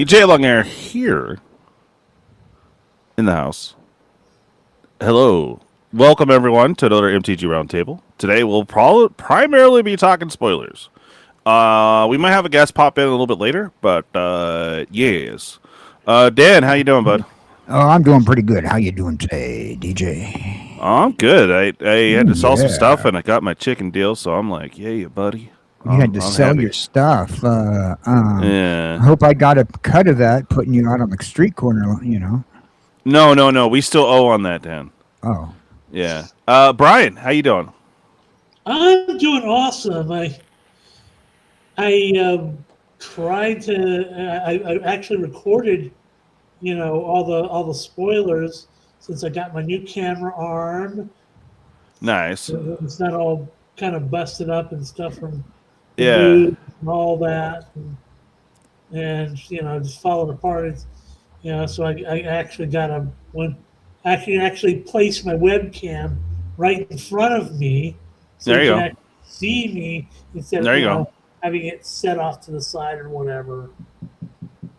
JLonghair here in the house. Hello. Welcome, everyone, to another MTG Roundtable. Today, we'll primarily be talking spoilers. We might have a guest pop in a little bit later, but yes. Dan, how you doing, bud? Oh, I'm doing pretty good. How you doing today, DJ? Oh, I'm good. I had to sell some stuff, and I got my chicken deal, so I'm like, yeah, buddy. You had to sell your stuff. Yeah. I hope I got a cut of that, putting you out on the street corner, you know. No. We still owe on that, Dan. Oh. Yeah. Brian, how you doing? I'm doing awesome. I tried to. I actually recorded, all the spoilers since I got my new camera arm. Nice. It's not all kind of busted up and stuff from yeah and all that, and just falling apart. It's, so I actually got I can actually place my webcam right in front of me, so there you can go. actually see me instead of having it set off to the side or whatever.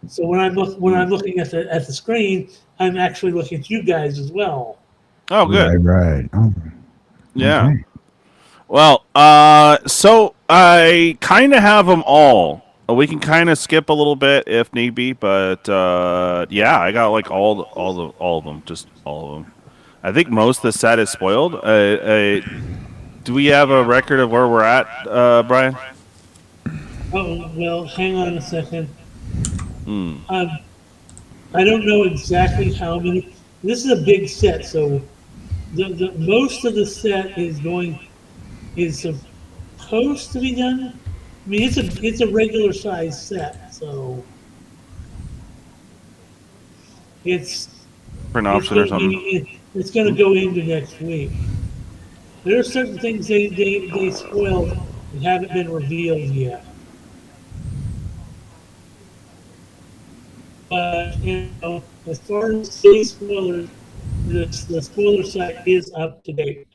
So when I'm looking at the screen, I'm actually looking at you guys as well. Oh, good. Right. Oh. Yeah. Okay. Well, so I kind of have them all. We can kind of skip a little bit if need be, but yeah, I got like all of them, just all of them. I think most of the set is spoiled. Do we have a record of where we're at, Brian? Oh, well, hang on a second. I don't know exactly how many. This is a big set, so the most of the set is supposed to be done. I mean, it's a regular size set, so it's For an option or something. It's going to go into next week. There are certain things they spoiled and haven't been revealed yet. But as far as these spoilers, the spoiler site is up to date.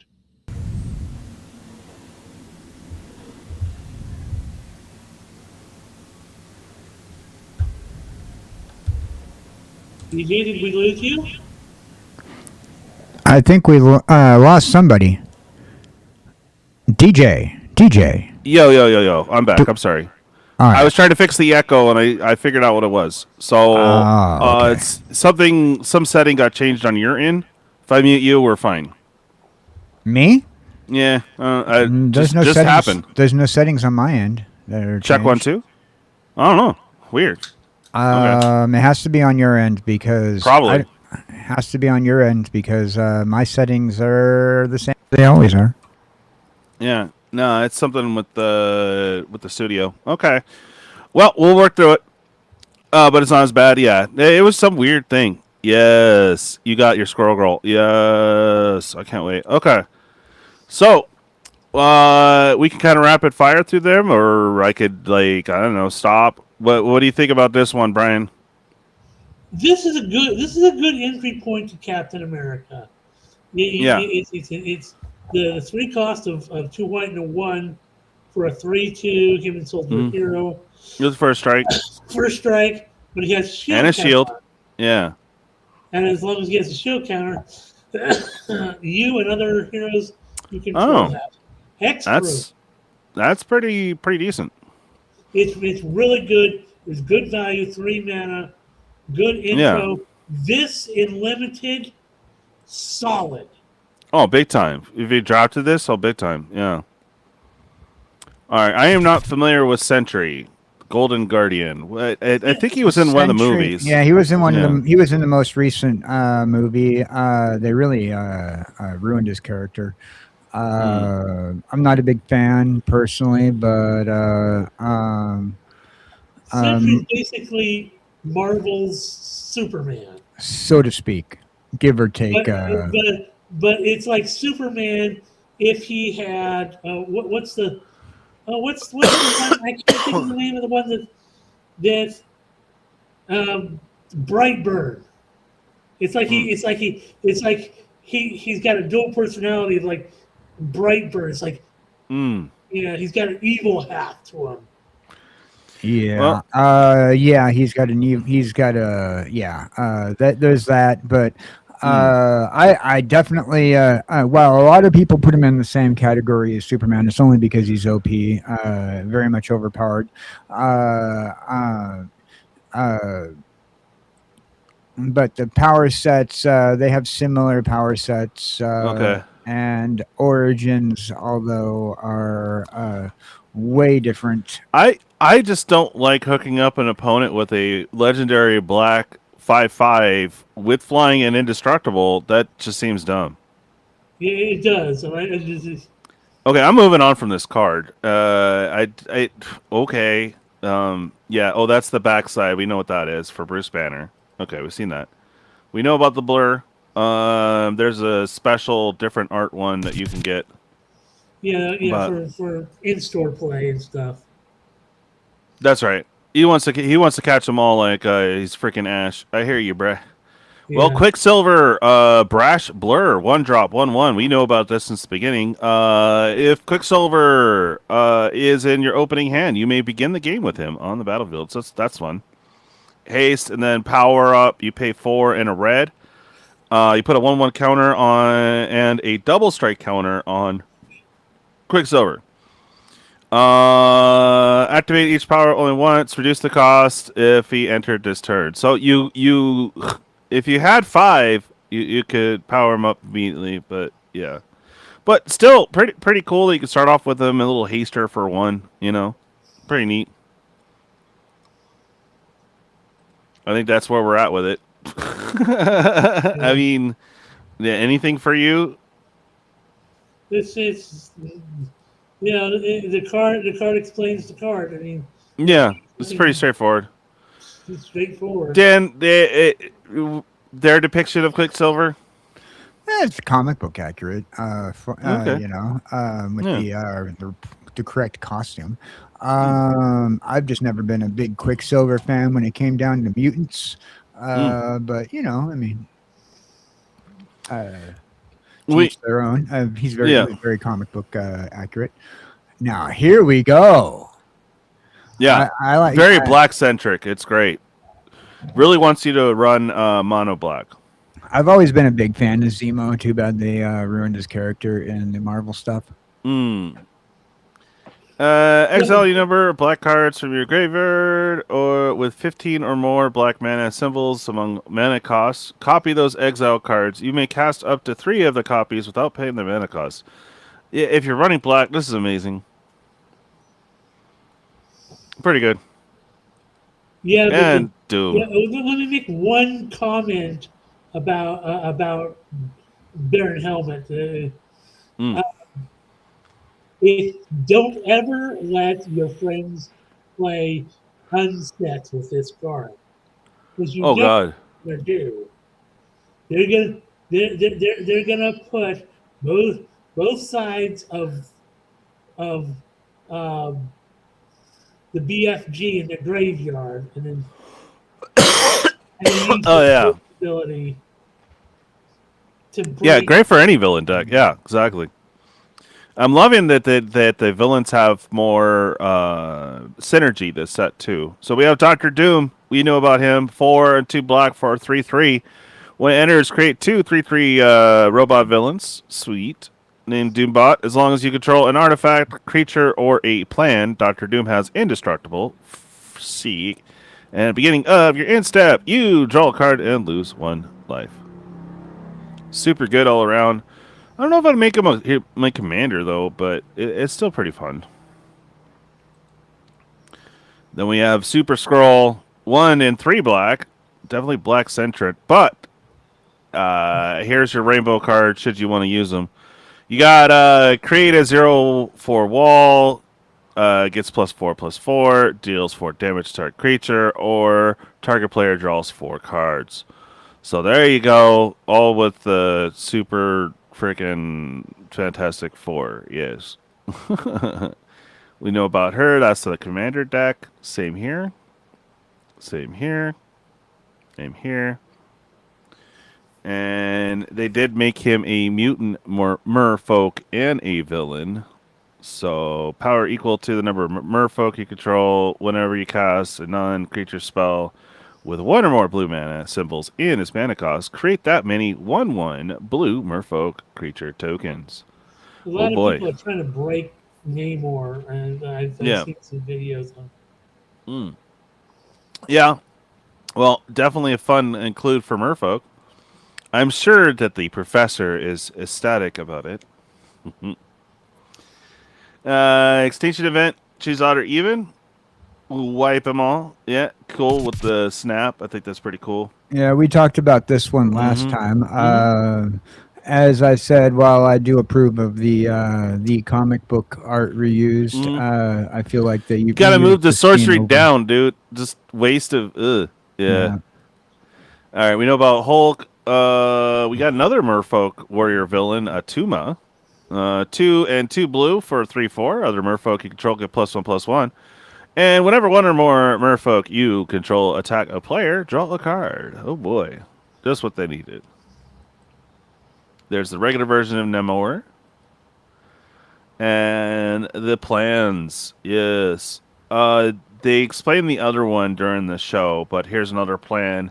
DJ, did we lose you? I think we lost somebody. DJ. Yo. I'm back. I'm sorry. Right. I was trying to fix the echo, and I figured out what it was. So okay. It's some setting got changed on your end. If I mute you, we're fine. Me? Yeah. Just happened. There's no settings on my end that are Check changed. 1, 2. I don't know. Weird. Okay. It has to be on your end because probably it has to be on your end because my settings are the same. They always are. Yeah. No, it's something with the studio. Okay. Well, we'll work through it. But it's not as bad. Yeah. It was some weird thing. Yes. You got your Squirrel Girl. Yes. I can't wait. Okay. So, we can kind of rapid fire through them, or I could, I don't know, stop. What do you think about this one, Brian? This is a good entry point to Captain America. It's the 3 cost of 2 white and a 1 for a 3/2 human soldier hero. It was first strike. First strike, but he has shield and a shield. Yeah. And as long as he has a shield counter, you and other heroes you can control that. Hexproof. That's pretty decent. It's really good. It's good value, 3 mana, good intro. Yeah. This in limited, solid. Oh, big time. If you drop to this, big time. Yeah. All right. I am not familiar with Sentry, Golden Guardian. I think he was in one of the movies. Yeah, he was in one of them. He was in the most recent movie. They really ruined his character. I'm not a big fan personally, but Sentry's basically Marvel's Superman, so to speak, give or take. But it's like Superman if he had what's the one? I can't think of the name of the one that Brightburn. It's like he's got a dual personality of like Brightburn. It's like he's got an evil hat to him. Yeah. Well, Yeah, he's got a that there's that, but I definitely well, a lot of people put him in the same category as Superman. It's only because he's OP, very much overpowered. Uh but the power sets, they have similar power sets, okay. and origins, although are way different. I just don't like hooking up an opponent with a legendary black 5/5 with flying and indestructible. That just seems dumb. Yeah, it does. All right. Okay, I'm moving on from this card. Okay. Yeah. Oh, that's the backside. We know what that is for Bruce Banner. Okay, we've seen that. We know about the blur. There's a special different art one that you can get. Yeah, But for in-store play and stuff. that's right. He wants to catch them all like he's freaking Ash. I hear you, bruh. Well, Yeah. Quicksilver, Brash Blur, 1-drop, 1/1. We know about this since the beginning. If Quicksilver is in your opening hand, you may begin the game with him on the battlefield. So that's fun. Haste and then power up. You pay 4 and a red. You put a 1/1 counter on and a double strike counter on Quicksilver. Activate each power only once. Reduce the cost if he entered this turn. So if you had 5, you could power him up immediately. But yeah, but still pretty cool that you can start off with him a little haster for 1. You know, pretty neat. I think that's where we're at with it. I mean, yeah, anything for you? This is, the card explains the card. I mean, Yeah, it's pretty straightforward. it's straightforward. Dan, their depiction of Quicksilver. It's comic book accurate, Okay. with Yeah. the correct costume. I've just never been a big Quicksilver fan when it came down to mutants. But I mean, to We each their own. He's yeah. very comic book accurate. Now here we go. Yeah. I like Very black centric. It's great. Really wants you to run mono black. I've always been a big fan of Zemo. Too bad they ruined his character in the Marvel stuff. Exile your number of black cards from your graveyard or with 15 or more black mana symbols among mana costs. Copy those exile cards. You may cast up to 3 of the copies without paying the mana cost. If you're running black, this is amazing. Pretty good. Yeah, And Doom. let me make one comment about Baron Helmet. Don't ever let your friends play unsets with this card, because you Oh know God. what they're gonna do. They're gonna put both sides of the BFG in the graveyard, and then use Oh yeah. ability to break. Yeah, great for any villain deck. Yeah, exactly. I'm loving that the villains have more synergy this set too. So we have Doctor Doom. We know about him. 4 and 2 black for 3/3. When it enters, create 2 3/3 robot villains. Sweet. Named Doombot. As long as you control an artifact, creature, or a plan, Doctor Doom has indestructible. See. And at the beginning of your end step, you draw a card and lose 1 life. Super good all around. I don't know if I'd make him my commander, though, but it's still pretty fun. Then we have Super Scroll, 1 and 3 black. Definitely black-centric, but here's your rainbow card, should you want to use them. You got create a 0/4 wall, gets +4/+4, deals 4 damage to target creature, or target player draws 4 cards. So there you go, all with the super freaking Fantastic Four, yes. We know about her. That's the commander deck. Same here. Same here. Same here. And they did make him a mutant merfolk and a villain. So power equal to the number of merfolk you control whenever you cast a non-creature spell with one or more blue mana symbols in its mana cost. Create that many 1/1 blue merfolk creature tokens. A Oh lot of boy. people are trying to break Namor, and I've Yeah. seen some videos on. Mm. Yeah. Well, definitely a fun include for merfolk. I'm sure that the professor is ecstatic about it. Extinction event. Choose odd or even. Wipe them all. Yeah, cool with the snap. I think that's pretty cool. Yeah, we talked about this one last time. As I said, while I do approve of the comic book art reused, I feel like that you Gotta reused move the the scene sorcery over. down, dude. Just waste of. Yeah. Yeah. All right, we know about Hulk. We got another Merfolk warrior villain, Atuma. 2 and 2 blue for 3/4. Other Merfolk you control get +1/+1. And whenever one or more Merfolk you control attack a player, draw a card. Oh boy, just what they needed. There's the regular version of Namor. And the plans, yes. They explained the other one during the show, but here's another plan.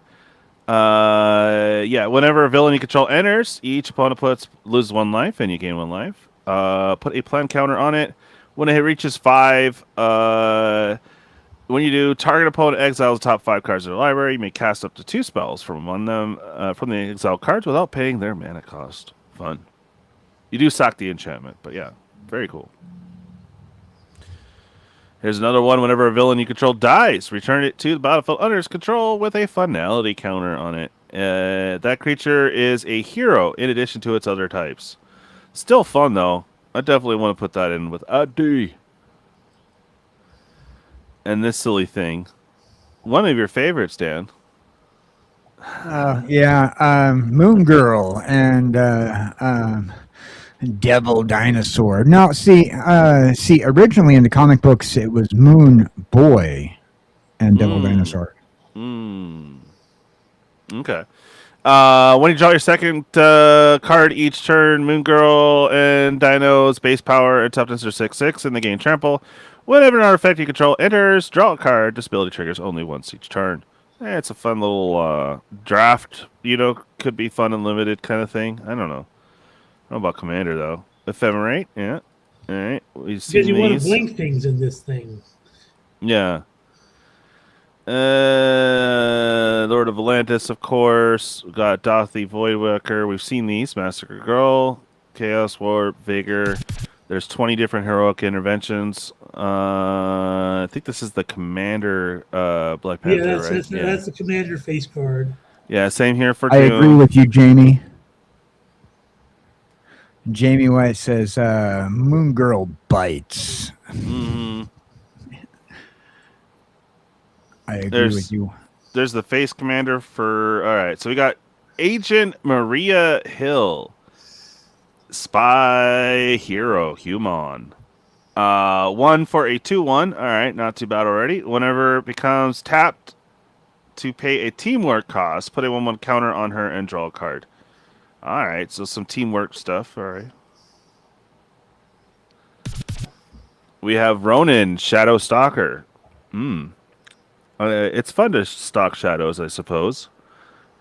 Yeah, whenever a villain you control enters, each opponent loses 1 life, and you gain 1 life. Put a plan counter on it. When it reaches 5, when you do, target opponent exiles the top 5 cards of their library. You may cast up to 2 spells from among them from the exiled cards without paying their mana cost. Fun. You do sack the enchantment, but yeah, very cool. Here's another one. Whenever a villain you control dies, return it to the battlefield under its control with a finality counter on it. That creature is a hero in addition to its other types. Still fun, though. I definitely want to put that in with a D. And this silly thing. One of your favorites, Dan. Yeah, Moon Girl and Devil Dinosaur. Now, see, originally in the comic books, it was Moon Boy and Devil Dinosaur. Okay. When you draw your second card each turn, Moon Girl and Dino's base power and toughness are 6/6 and they gain trample. Whenever an artifact you control enters, draw a card. This ability triggers only once each turn. It's a fun little draft, could be fun and limited kind of thing. I don't know. I don't know about Commander, though. Ephemerate, yeah. All right. We've seen Because you want to these. blink things in this thing. Yeah. Lord of Atlantis, of course. We've got Dothy Voidwaker. We've seen these. Massacre Girl, Chaos Warp, Vigor. There's 20 different heroic interventions. I think this is the Commander Black Panther, Yeah, right? that's the Commander face card. Yeah, same here for I Doom. agree with you, Jamie. Jamiewhite says, Moon Girl bites. I agree with you. There's the face commander for... All right, so we got Agent Maria Hill. Spy Hero Human. 1 for a 2/1. All right, not too bad already. Whenever it becomes tapped to pay a teamwork cost, put a 1/1 counter on her and draw a card. All right, so some teamwork stuff. All right. We have Ronin, Shadow Stalker. It's fun to stalk shadows, I suppose.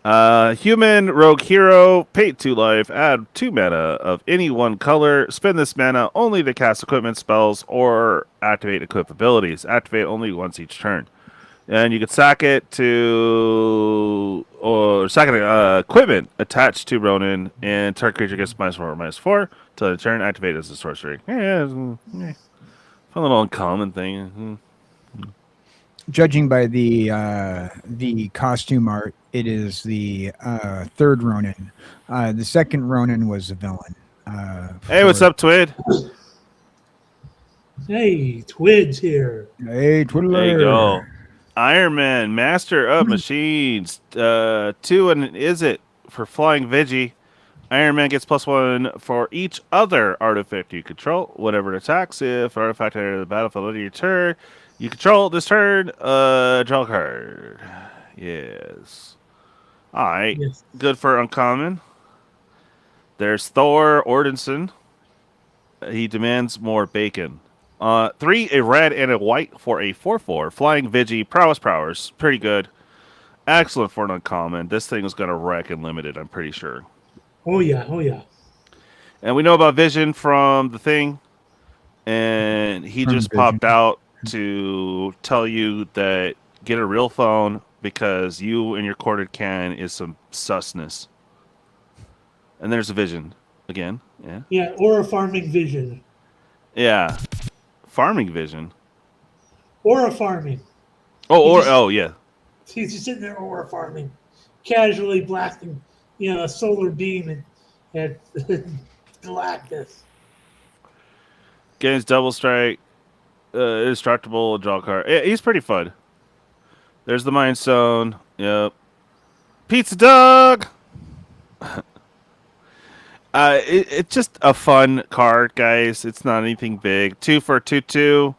Human, rogue hero, pay 2 life, add 2 mana of any one color. Spend this mana only to cast equipment spells or activate equip abilities. Activate only once each turn. And you can sack it to... Or sack it equipment attached to Ronin, and target creature gets -4/-4 till the turn. Activate as a sorcery. Yeah, fun little uncommon thing. Judging by the costume art, it is the third Ronin. The second Ronin was a villain. Hey, what's up, Twid? Hey, Twid's here. Hey, Twiddler. There you go. Iron Man, Master of Machines. 2 and is it for Flying Veggie. Iron Man gets +1 for each other artifact you control. Whenever it attacks, if an artifact enters the battlefield under your turn, you control this turn, draw a card. Yes. All right. Yes. Good for uncommon. There's Thor Ordenson. He demands more bacon. 3, a red and a white for a 4/4. Flying Vigi, prowess. Pretty good. Excellent for an uncommon. This thing is going to wreck in limited, I'm pretty sure. Oh yeah. And we know about Vision from the thing. And he From just Vision. popped out to tell you that get a real phone because you and your corded can is some susness. And there's a Vision again. Yeah. Yeah, or a farming vision. Yeah. Farming Vision. Or a farming. Yeah. He's just sitting there or farming, casually blasting, a solar beam at Galactus. Gains double strike, indestructible, draw card. Yeah, he's pretty fun. There's the Mind Stone. Yep. Pizza Dog. It's just a fun card, guys. It's not anything big. 2 for a 2/2.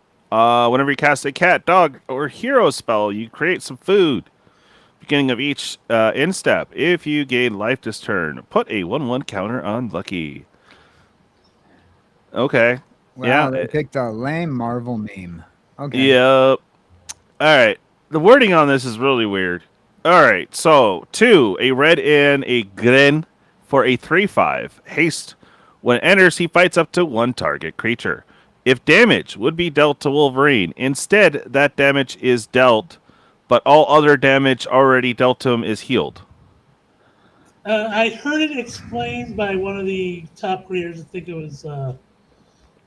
Whenever you cast a cat, dog, or hero spell, you create some food. Beginning of each end step. If you gain life this turn, put a 1/1 counter on Lucky. Okay. Wow, yeah. they picked a lame Marvel meme. Okay. Yep. All right. The wording on this is really weird. All right. So 2, a red and a green for a 3/5 haste. When it enters, he fights up to 1 target creature. If damage would be dealt to Wolverine, instead that damage is dealt, but all other damage already dealt to him is healed. I heard it explained by one of the top creators.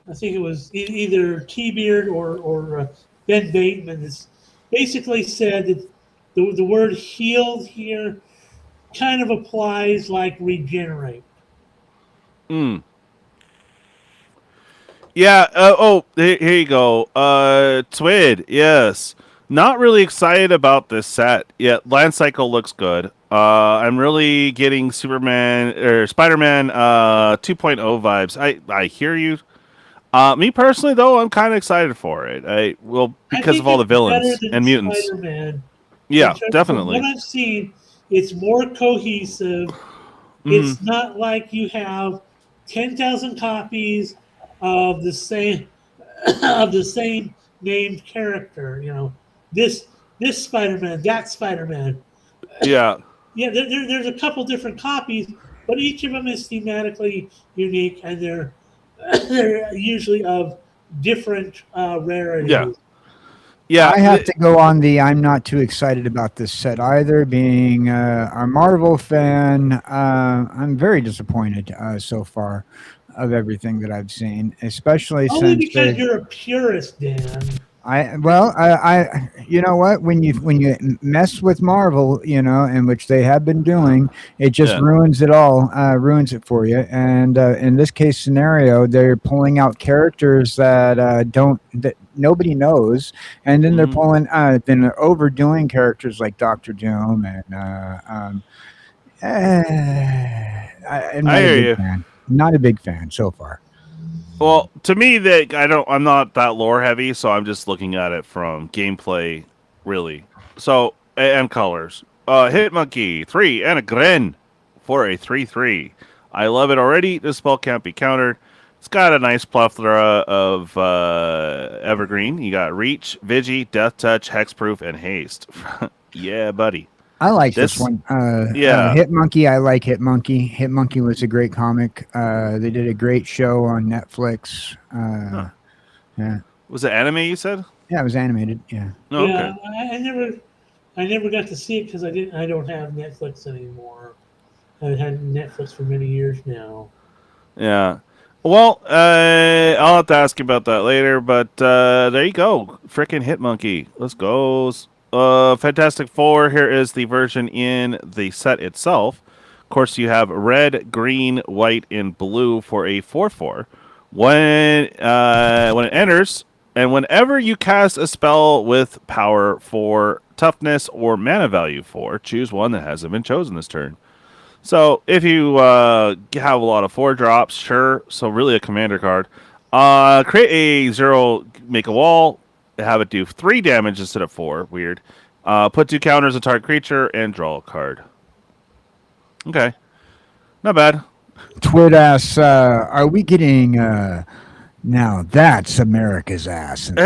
I think it was either T-Beard or Ben Bateman. It's basically said that the word healed here kind of applies like regenerate. Yeah. Here you go. Twid. Yes. Not really excited about this set yet. Land Cycle looks good. I'm really getting Spider-Man 2.0 vibes. I hear you. Me personally, though, I'm kind of excited for it. Because of all the villains and mutants. Spider-Man. Yeah, definitely. From what I've seen, it's more cohesive. It's not like you have 10,000 copies of the same named character. This Spider-Man, that Spider-Man. Yeah. Yeah, there's a couple different copies, but each of them is thematically unique, and they're usually of different rarities. Yeah. Yeah, I have to go on the I'm not too excited about this set either. Being a Marvel fan, I'm very disappointed so far of everything that I've seen, especially Only since because you're a purist, Dan. I you know what, when you mess with Marvel, and which they have been doing, it just ruins it all, ruins it for you. And in this case scenario, they're pulling out characters that that nobody knows, and then they're then they're overdoing characters like Doctor Doom, and I'm not a big fan. Not a big fan so far. Well, to me, I'm not that lore heavy, so I'm just looking at it from gameplay, really. So, and colors. Hit Monkey 3 and a Gren for a 3/3. I love it already. This spell can't be countered. It's got a nice plethora of evergreen. You got Reach, Vigi, Death Touch, Hexproof, and Haste. Yeah, buddy. I like this one. Hit Monkey. I like Hit Monkey. Hit Monkey was a great comic. They did a great show on Netflix. Yeah. Was it anime, you said? Yeah, it was animated. Yeah. Oh, Yeah, okay. I never got to see it because I don't have Netflix anymore. I've had Netflix for many years now. Yeah. Well, I'll have to ask you about that later, but there you go. Frickin' Hit Monkey. Let's go. Fantastic Four. Here is the version in the set itself. Of course, you have red, green, white, and blue for a 4/4. When it enters, and whenever you cast a spell with power for toughness or mana value 4, choose one that hasn't been chosen this turn. So if you have a lot of 4-drops, sure. So really a commander card. Create a 0, make a wall. Have it do 3 damage instead of 4. Weird. Put 2 counters on target creature and draw a card. Okay. Not bad. Twid asks, are we getting Now that's America's ass. Right.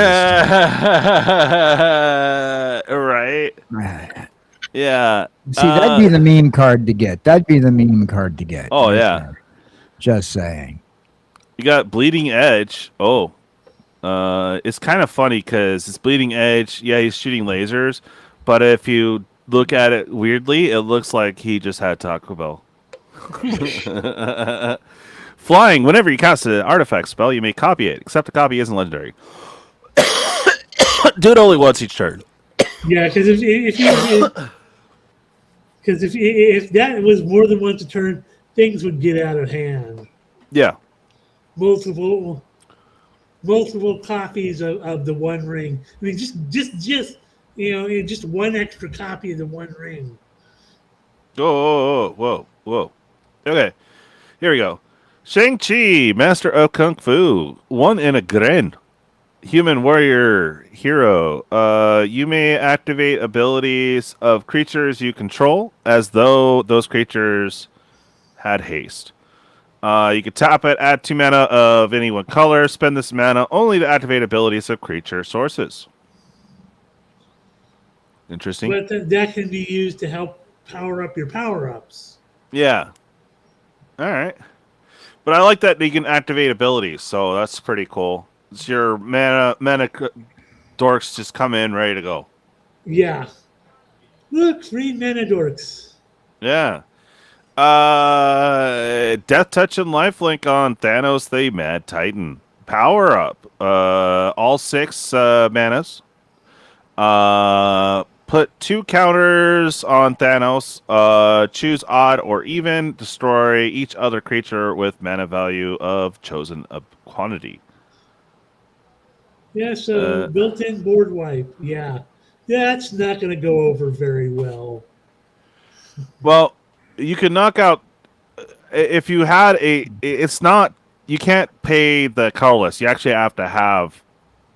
Yeah. See, that'd be the meme card to get. That'd be the meme card to get. Oh, right yeah. there. Just saying. You got Bleeding Edge. Oh. It's kind of funny because it's Bleeding Edge. Yeah, he's shooting lasers. But if you look at it weirdly, it looks like he just had Taco Bell. Flying. Whenever you cast an artifact spell, you may copy it, except the copy isn't legendary. Do it only once each turn. Yeah, because if that was more than once a turn, things would get out of hand. Yeah. Multiple copies of the One Ring. I mean, just just one extra copy of the One Ring. Whoa. Okay, here we go. Shang-Chi, Master of Kung Fu, 1 in a gren. Human warrior hero. You may activate abilities of creatures you control as though those creatures had haste. You can tap it, add 2 mana of any one color, spend this mana only to activate abilities of creature sources. Interesting. But that can be used to help power up your power-ups. Yeah. All right. But I like that you can activate abilities, so that's pretty cool. It's your mana dorks just come in ready to go. Yeah. Look, 3 mana dorks. Yeah. Death Touch and Lifelink on Thanos the Mad Titan. Power up. All 6 manas. Put 2 counters on Thanos. Choose odd or even. Destroy each other creature with mana value of chosen quantity. Yeah, so built-in board wipe. Yeah. That's not going to go over very well. Well, you can knock out if you had it's not, you can't pay the colorless. You actually have to have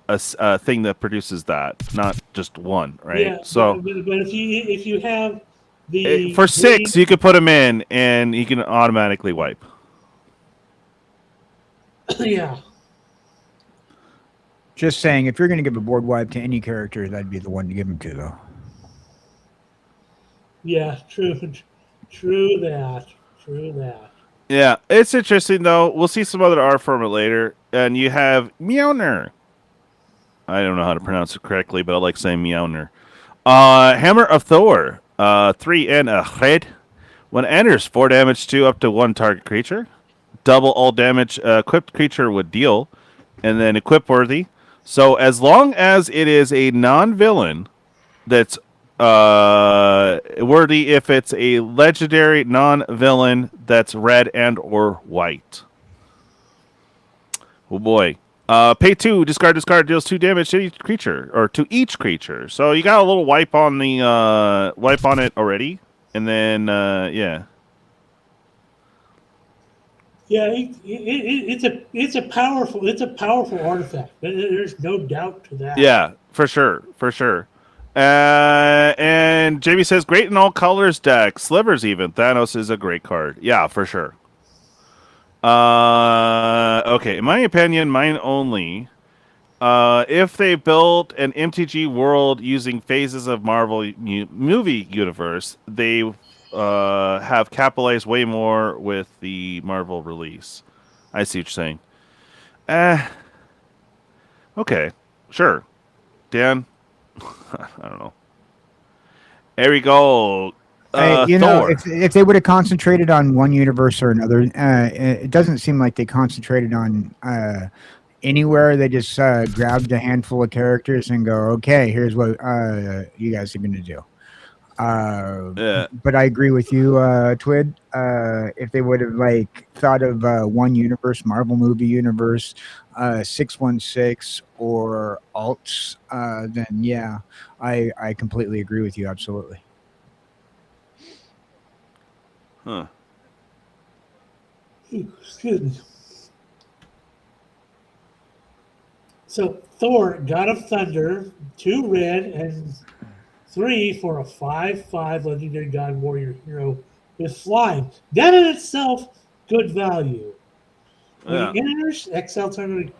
a thing that produces that, not just one, right? Yeah, so but if you have the for 6, you could put them in and you can automatically wipe. Yeah. Just saying, if you're going to give a board wipe to any character, that'd be the one to give them to, though. Yeah, true that. Yeah, it's interesting though. We'll see some other art from it later. And you have Mjolnir. I don't know how to pronounce it correctly, but I like saying Mjolnir. Hammer of Thor. 3 and a red. When it enters, 4 damage to up to 1 target creature. Double all damage equipped creature would deal. And then equip worthy. So as long as it is a non-villain that's worthy if it's a legendary non-villain that's red and or white. Oh boy. Pay 2, discard, deals 2 damage to each creature, or to each creature. So you got a little wipe on the wipe on it already, and then yeah. Yeah, it's a powerful artifact. There's no doubt to that. Yeah, for sure. And Jamie says, great in all colors deck. Slivers even. Thanos is a great card. Yeah, for sure. Okay, in my opinion, mine only. If they built an MTG world using phases of Marvel movie universe, they have capitalized way more with the Marvel release. I see what you're saying. Okay, sure. Dan? I don't know. There we go. You know, if they would have concentrated on one universe or another, it doesn't seem like they concentrated on anywhere. They just grabbed a handful of characters and go, okay, here's what you guys are going to do. Yeah. But I agree with you, Twid. If they would have like thought of one universe, Marvel movie universe, 616 or alts, then yeah, I completely agree with you. Absolutely. Huh. Excuse me. So Thor, God of Thunder, 2 red and 3 for a 5/5 legendary god warrior hero with flying. That in itself, good value. When Yeah. he enters, exile target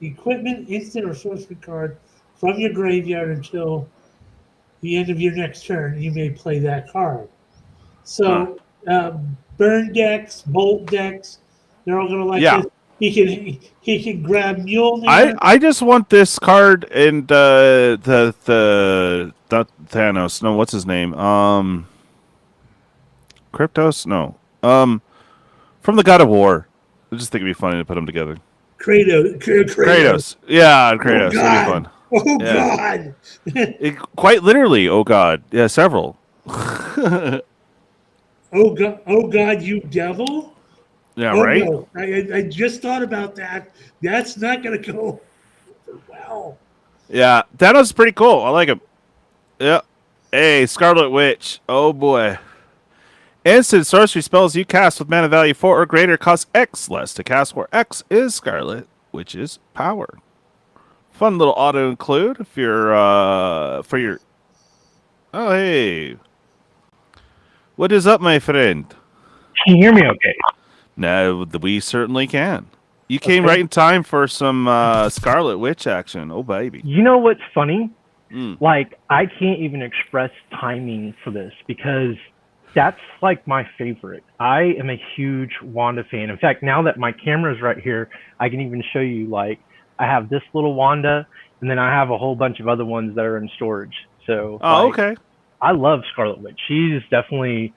equipment, instant, or sorcery card from your graveyard until the end of your next turn. You may play that card. So burn decks, bolt decks, they're all going to like Yeah. this. He can grab Mjolnir. I just want this card and the not Thanos. No, what's his name? Kryptos? No. From the God of War. I just think it'd be funny to put them together. Kratos. Yeah, Kratos. Oh, That'd be fun. Oh Yeah. God! Quite literally, oh God. Yeah, several. Oh God! You devil! Yeah, Oh, right? no. I just thought about that. That's not going to go over well. Yeah, Thanos is pretty cool. I like him. Yeah. Hey, Scarlet Witch. Oh boy. Instant sorcery spells you cast with mana value 4 or greater cost X less to cast, where X is Scarlet Witch's power. Fun little auto include if you're for your. Oh hey. What is up, my friend? Can you hear me okay? No, we certainly can. You came right in time for some Scarlet Witch action. Oh baby. You know what's funny? Mm. Like, I can't even express timing for this because that's like my favorite. I am a huge Wanda fan. In fact, now that my camera's right here, I can even show you, like, I have this little Wanda, and then I have a whole bunch of other ones that are in storage. So, Okay. I love Scarlet Witch. She's definitely,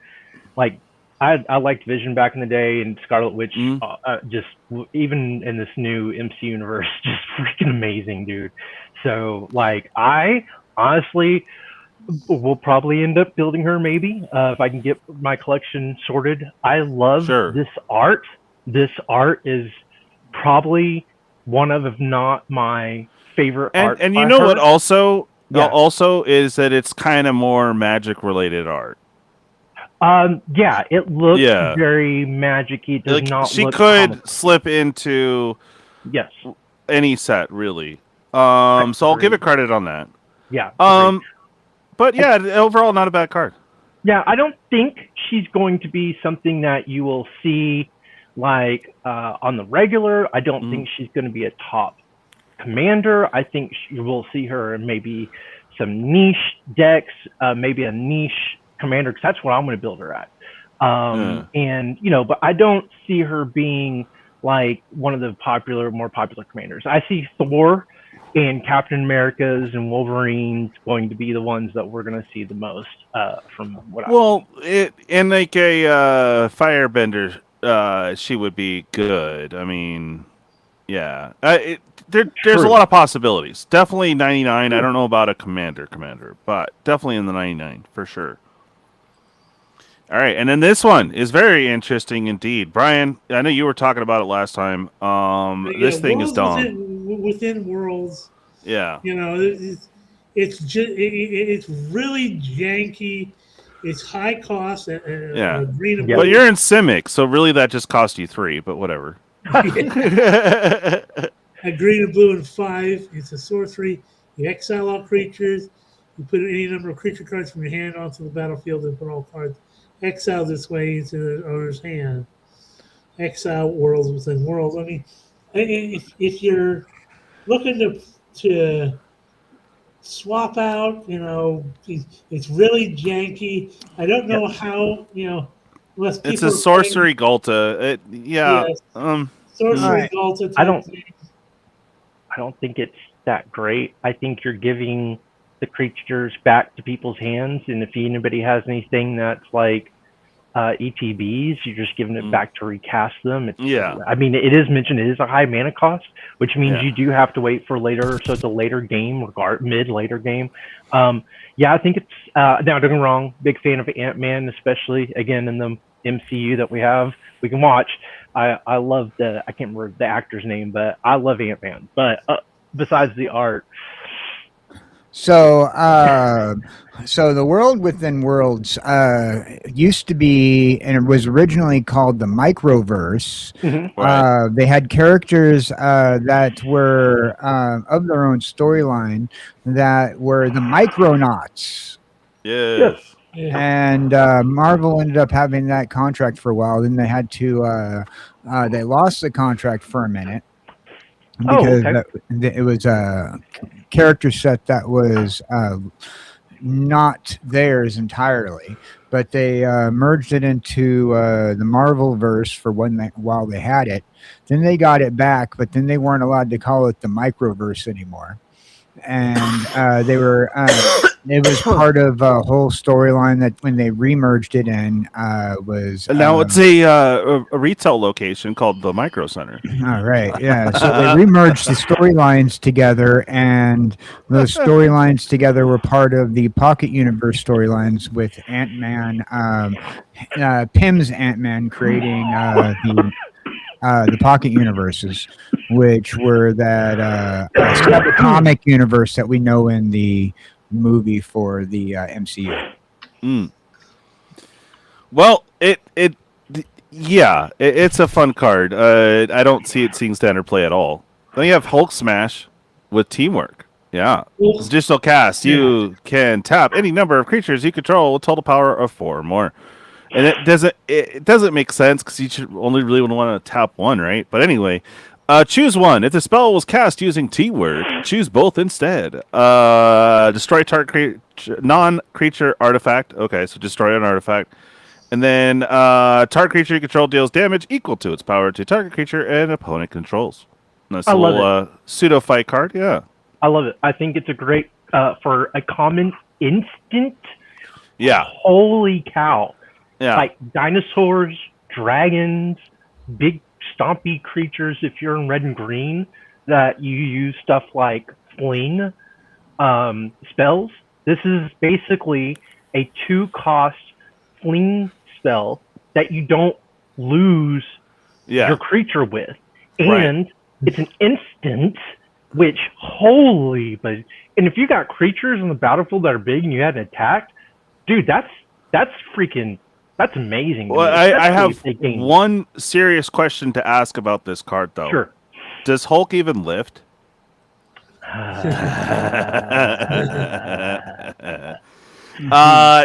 like, I liked Vision back in the day, and Scarlet Witch, just even in this new MC universe, just freaking amazing, dude. So, like, I honestly will probably end up building her, maybe, if I can get my collection sorted. I love this art. This art is probably one of, if not my favorite art. And you know what also is that it's kind of more magic related art. Yeah, it looks very magic-y. It does not she look could comical. slip into any set, really. So I'll give it credit on that. Yeah. But yeah, overall, not a bad card. Yeah, I don't think she's going to be something that you will see like on the regular. I don't think she's going to be a top commander. I think you will see her in maybe some niche decks, maybe a niche commander, because that's what I'm going to build her at. And you know, but I don't see her being like one of the more popular commanders. I see Thor and Captain America's and Wolverine's going to be the ones that we're going to see the most from what and like a firebender, she would be good. I mean, yeah, there's a lot of possibilities. Definitely 99. I don't know about a commander, but definitely in the 99 for sure. All right, and then this one is very interesting indeed. Brian, I know you were talking about it last time. This thing is dumb. Within worlds. Yeah. You know, it's really janky. It's high cost. But you're in Simic, so really that just cost you 3. But whatever. A green and blue and 5. It's a sorcery. You exile all creatures. You put any number of creature cards from your hand onto the battlefield and put all cards exile this way into the owner's hand. Exile worlds within worlds. I mean, if you're looking to swap out, you know, it's really janky. I don't know how, you know, unless people it's a sorcery Gulta. Sorcery Gulta. I don't think it's that great. I think you're giving the creatures back to people's hands, and if anybody has anything that's like ETBs, you're just giving it back to recast them. I mean, it is mentioned it is a high mana cost, which means you do have to wait for later, so it's a later game, later game. I think it's now don't get me wrong, big fan of Ant-Man, especially again in the MCU that we can watch. I love I can't remember the actor's name, but I love Ant-Man. But besides the art. So the world within worlds used to be, and it was originally called the Microverse. Right. They had characters that were of their own storyline that were the Micronauts. Yes. And Marvel ended up having that contract for a while. Then they had to they lost the contract for a minute. because okay. it was a character set that was not theirs entirely, but they merged it into the Marvel verse for while they had it. Then they got it back, but then they weren't allowed to call it the Microverse anymore, and they were. It was part of a whole storyline that when they remerged it in was And now it's a retail location called the Micro Center. all right, yeah. So they remerged the storylines together, and those storylines together were part of the Pocket Universe storylines with Ant-Man, Pym's Ant-Man creating the Pocket Universes, which were that comic universe that we know in the movie for the MCU. Well, it's a fun card. I don't see it seeing standard play at all. Then you have Hulk Smash with Teamwork. Yeah. It's digital cast. You can tap any number of creatures you control with total power of 4 or more. And it doesn't make sense because you should only really want to tap one, right? But anyway, choose one. If the spell was cast using T-Word, choose both instead. Destroy target non-creature artifact. Okay, so destroy an artifact. And then target creature you control deals damage equal to its power to target creature and opponent controls. Nice little pseudo fight card. Yeah, I love it. I think it's a great for a common instant. Yeah. Holy cow! Yeah. Like dinosaurs, dragons, big stompy creatures. If you're in red and green, that you use stuff like fling spells. This is basically a 2-cost fling spell that you don't lose your creature with, and it's an instant. Which holy, but and if you got creatures on the battlefield that are big and you hadn't attacked, dude, that's amazing. Well, I have one serious question to ask about this card, though. Sure. Does Hulk even lift?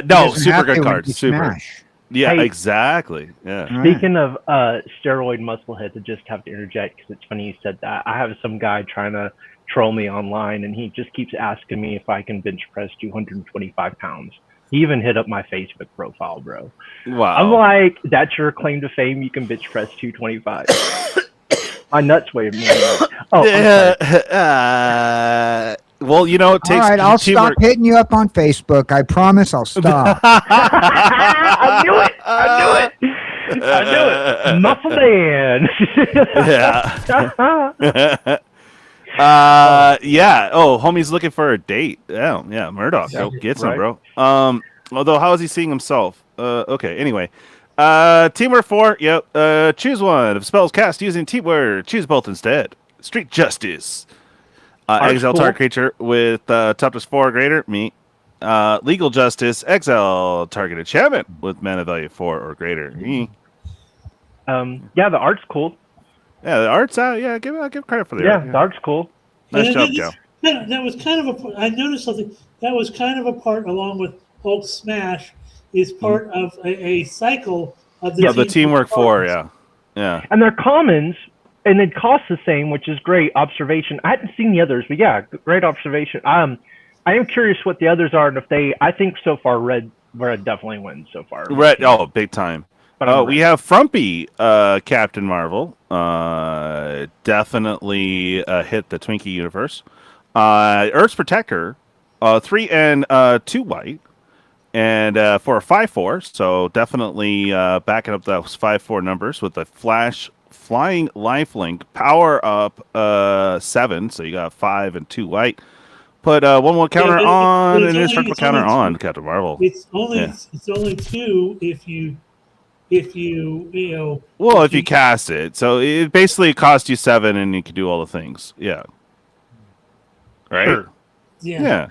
No, super good card. Super. Smash. Yeah, Hey, exactly. Yeah. Speaking of steroid muscleheads, I just have to interject because it's funny you said that. I have some guy trying to troll me online, and he just keeps asking me if I can bench press 225 pounds. He even hit up my Facebook profile, bro. Wow. I'm like, that's your claim to fame? You can bench press 225. My nuts weigh more than well, you know, it takes. All right, I'll stop hitting you up on Facebook. I promise I'll stop. I knew it. Muscle man. Yeah. Oh, homie's looking for a date. Yeah. Murdoch, go get some, bro. Although, how is he seeing himself? Okay. Anyway, Teamwork 4. Yep. Choose one. If spells cast using Teamwork, choose both instead. Street Justice. Exile target creature with toughness 4 or greater. Me. Legal Justice. Exile target enchantment with mana value 4 or greater. Me. Yeah, the art's cool. Yeah, the art's out. Yeah, give credit for the art. Yeah, the art's cool. Nice job, Joe. That was kind of I noticed something. That was kind of a part, along with Hulk Smash, is part of a cycle of the Teamwork 4. Yeah. And they're commons, and it costs the same, which is great observation. I hadn't seen the others, but yeah, great observation. I am curious what the others are, and if they. I think so far, Red definitely wins so far. Red, big time. But we have Frumpy, Captain Marvel. Definitely hit the Twinkie universe. Earth's Protector, 3 and 2 white, and for a 5/4. So definitely backing up those 5/4 numbers with the flying lifelink, power up 7. So you got 5 and 2 white. Put 1/1 counter on and indestructible counter on Captain Marvel. It's only 2 if you Well, if you cast it, so it basically costs you 7, and you can do all the things. Yeah. Right. Sure. Yeah.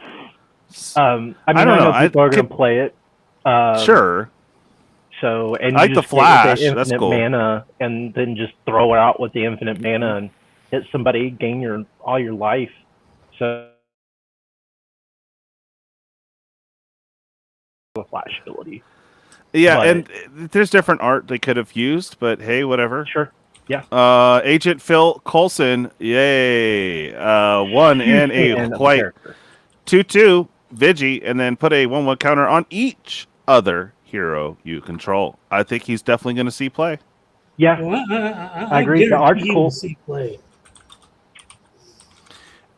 I know people are going to play it. Sure. So, and I like the flash. That's cool. Mana, and then just throw it out with the infinite mana and hit somebody, gain all your life. So, the flash ability. Yeah, and there's different art they could have used, but hey, whatever. Sure. Yeah. Agent Phil Coulson, yay. 1 and a Fan of the white. character. 2/2 Vigi, and then put a 1/1 counter on each other hero you control. I think he's definitely going to see play. Yeah, Well, I agree. The guarantee art's he cool. will see play.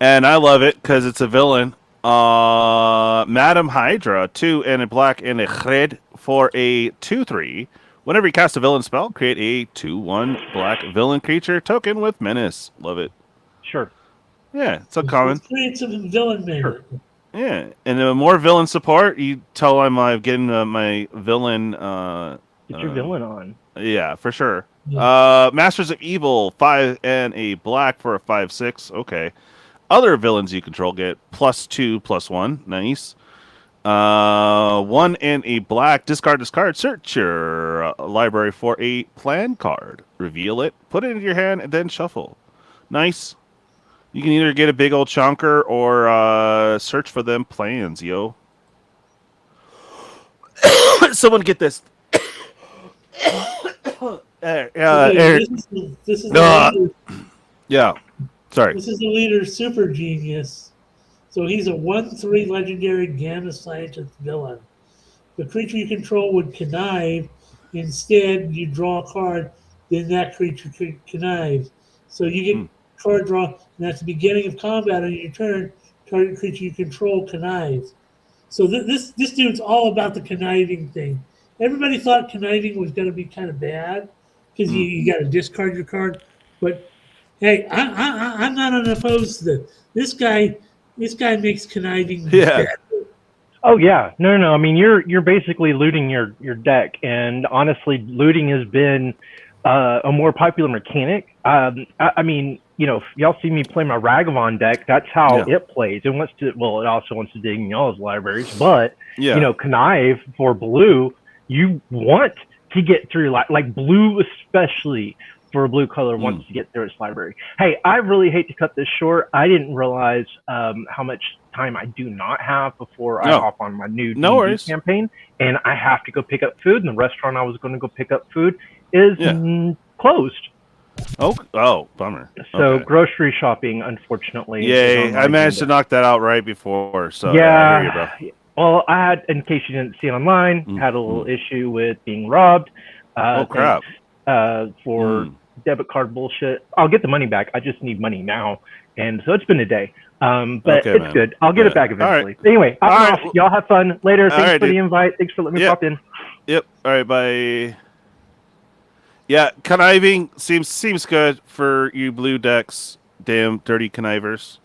And I love it because it's a villain. Madam Hydra, 2 and a black and a red for a 2/3. Whenever you cast a villain spell, create a 2/1 black villain creature token with menace. Love it. Sure. Yeah, it's uncommon. Let's create some villain man. Sure. Yeah, and the more villain support, you tell I'm getting my villain. Get your villain on. Yeah, for sure. Yeah. Masters of Evil, 5 and a black for a 5/6. Okay. Other villains you control get +2/+1. Nice. 1 and a black. Discard. Search your library for a plan card. Reveal it. Put it into your hand and then shuffle. Nice. You can either get a big old chunker or search for them plans, yo. Someone get this. Eric. This is Yeah. Sorry. This is the leader, Super Genius. So he's a 1/3 legendary gamma scientist villain. The creature you control would connive. Instead, you draw a card, then that creature connives. So you get card draw, and at the beginning of combat on your turn, target creature you control connives. So this dude's all about the conniving thing. Everybody thought conniving was going to be kind of bad because you got to discard your card, but hey, I'm not unopposed to this. This guy makes conniving better. Oh yeah, no. I mean, you're basically looting your deck, and honestly, looting has been a more popular mechanic. I mean, if y'all see me play my Ragavan deck, that's how it plays. It wants to. Well, it also wants to dig in y'all's libraries, but connive for blue, you want to get through like blue especially. For a blue color wants to get through its library. Hey, I really hate to cut this short. I didn't realize how much time I do not have before I hop on my new D&D campaign, and I have to go pick up food. And the restaurant I was going to go pick up food is closed. Oh, bummer. So grocery shopping, unfortunately. Yay! I managed to knock that out right before. So yeah, I hear you, bro. Well, I had, in case you didn't see it online, had a little issue with being robbed. Oh crap! For debit card bullshit. I'll get the money back. I just need money now. And so it's been a day. But it's good. I'll get it back eventually. Right. Anyway, I'm off. Y'all have fun later. Thanks for the invite. Thanks for letting me pop in. Yep. All right, bye. Yeah, conniving seems good for you blue decks. Damn dirty connivers.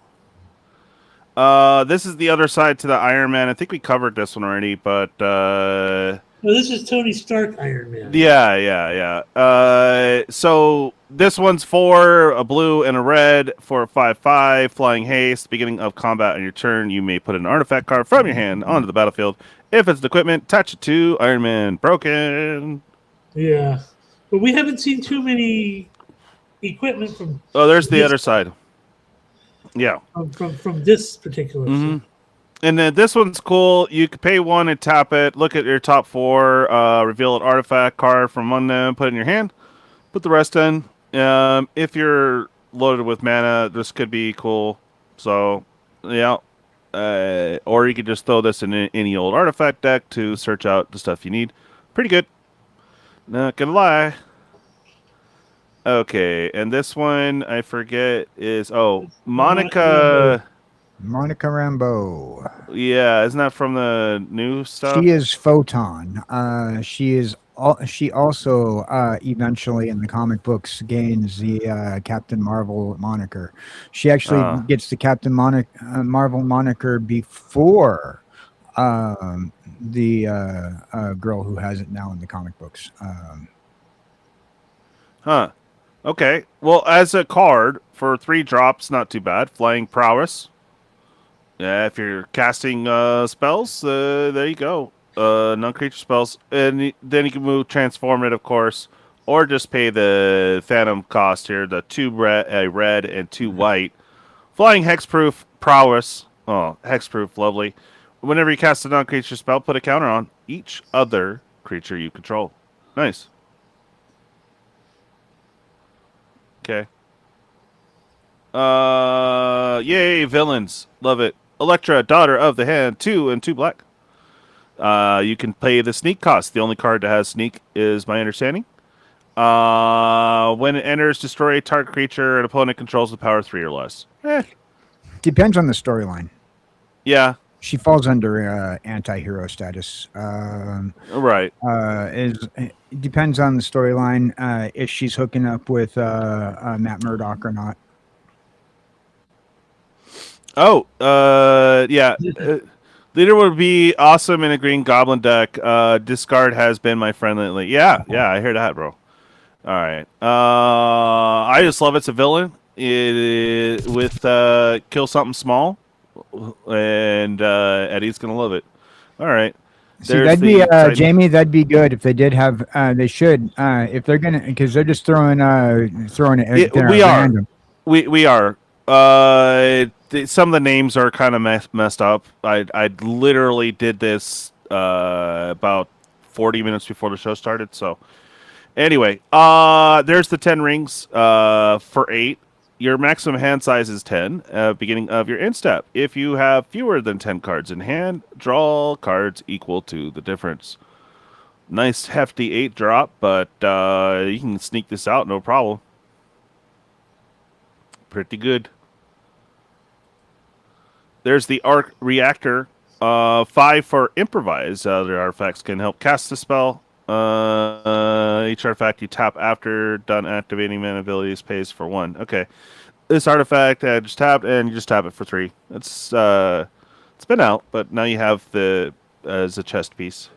This is the other side to the Iron Man. I think we covered this one already, but well, this is Tony Stark Iron Man. Yeah. So this one's for a blue and a red for a 5/5 flying haste. Beginning of combat on your turn, you may put an artifact card from your hand onto the battlefield. If it's an equipment, attach it to Iron Man. Broken. Yeah, but we haven't seen too many equipment from. Oh, there's the other side. Yeah. From this particular. And then this one's cool. You can pay 1 and tap it. Look at your top 4. Reveal an artifact card from one of them. Put it in your hand. Put the rest in. If you're loaded with mana, this could be cool. So, yeah. Or you could just throw this in any old artifact deck to search out the stuff you need. Pretty good. Not gonna lie. Okay, and this one, I forget, is... Oh, Monica Rambeau. Yeah, isn't that from the new stuff? She is Photon. She also eventually in the comic books gains the Captain Marvel moniker. She actually gets the Captain Marvel moniker before the girl who has it now in the comic books. Okay. Well, as a card for 3 drops, not too bad. Flying Prowess. Yeah, if you're casting spells, there you go. Non-creature spells. And then you can move Transform it, of course. Or just pay the Phantom cost here. The 2 red and 2 white. Flying Hexproof Prowess. Oh, Hexproof, lovely. Whenever you cast a non-creature spell, put a counter on each other creature you control. Nice. Okay. Yay, villains. Love it. Electra, daughter of the hand, 2 and 2 black. You can pay the sneak cost. The only card that has sneak is my understanding. When it enters, destroy a target creature an opponent controls with power 3 or less. Depends on the storyline. Yeah. She falls under anti-hero status. Right. It depends on the storyline if she's hooking up with Matt Murdock or not. Oh, yeah. Leader would be awesome in a Green Goblin deck. Discard has been my friend lately. Yeah, I hear that, bro. All right. I just love it's a villain. With kill something small, and Eddie's gonna love it. All right. See, that'd be Jamie. That'd be good if they did have. They should if they're gonna, because they're just throwing it. We are. Some of the names are kind of messed up. I literally did this about 40 minutes before the show started. So anyway, there's the 10 rings for 8. Your maximum hand size is 10, beginning of your end step. If you have fewer than 10 cards in hand, draw cards equal to the difference. Nice hefty 8 drop, but you can sneak this out, no problem. Pretty good. There's the Arc Reactor, 5 for Improvise. Other artifacts can help cast the spell. Each artifact you tap after done activating mana abilities pays for 1. Okay. This artifact I just tapped, and you just tap it for 3. It's been out, but now you have the as a chest piece.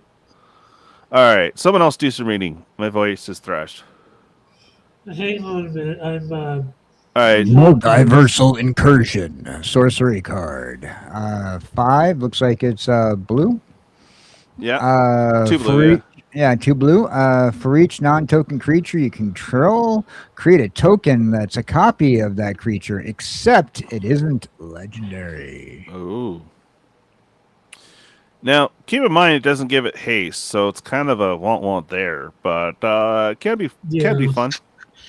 All right, someone else do some reading. My voice is thrashed. Hang on a minute. I'm all right. Multiversal Incursion, sorcery card. 5 looks like it's blue. Yeah. 2 blue. Yeah, 2 blue. For each non-token creature you control, create a token that's a copy of that creature, except it isn't legendary. Ooh. Now, keep in mind it doesn't give it haste, so it's kind of a want there, but it can be fun.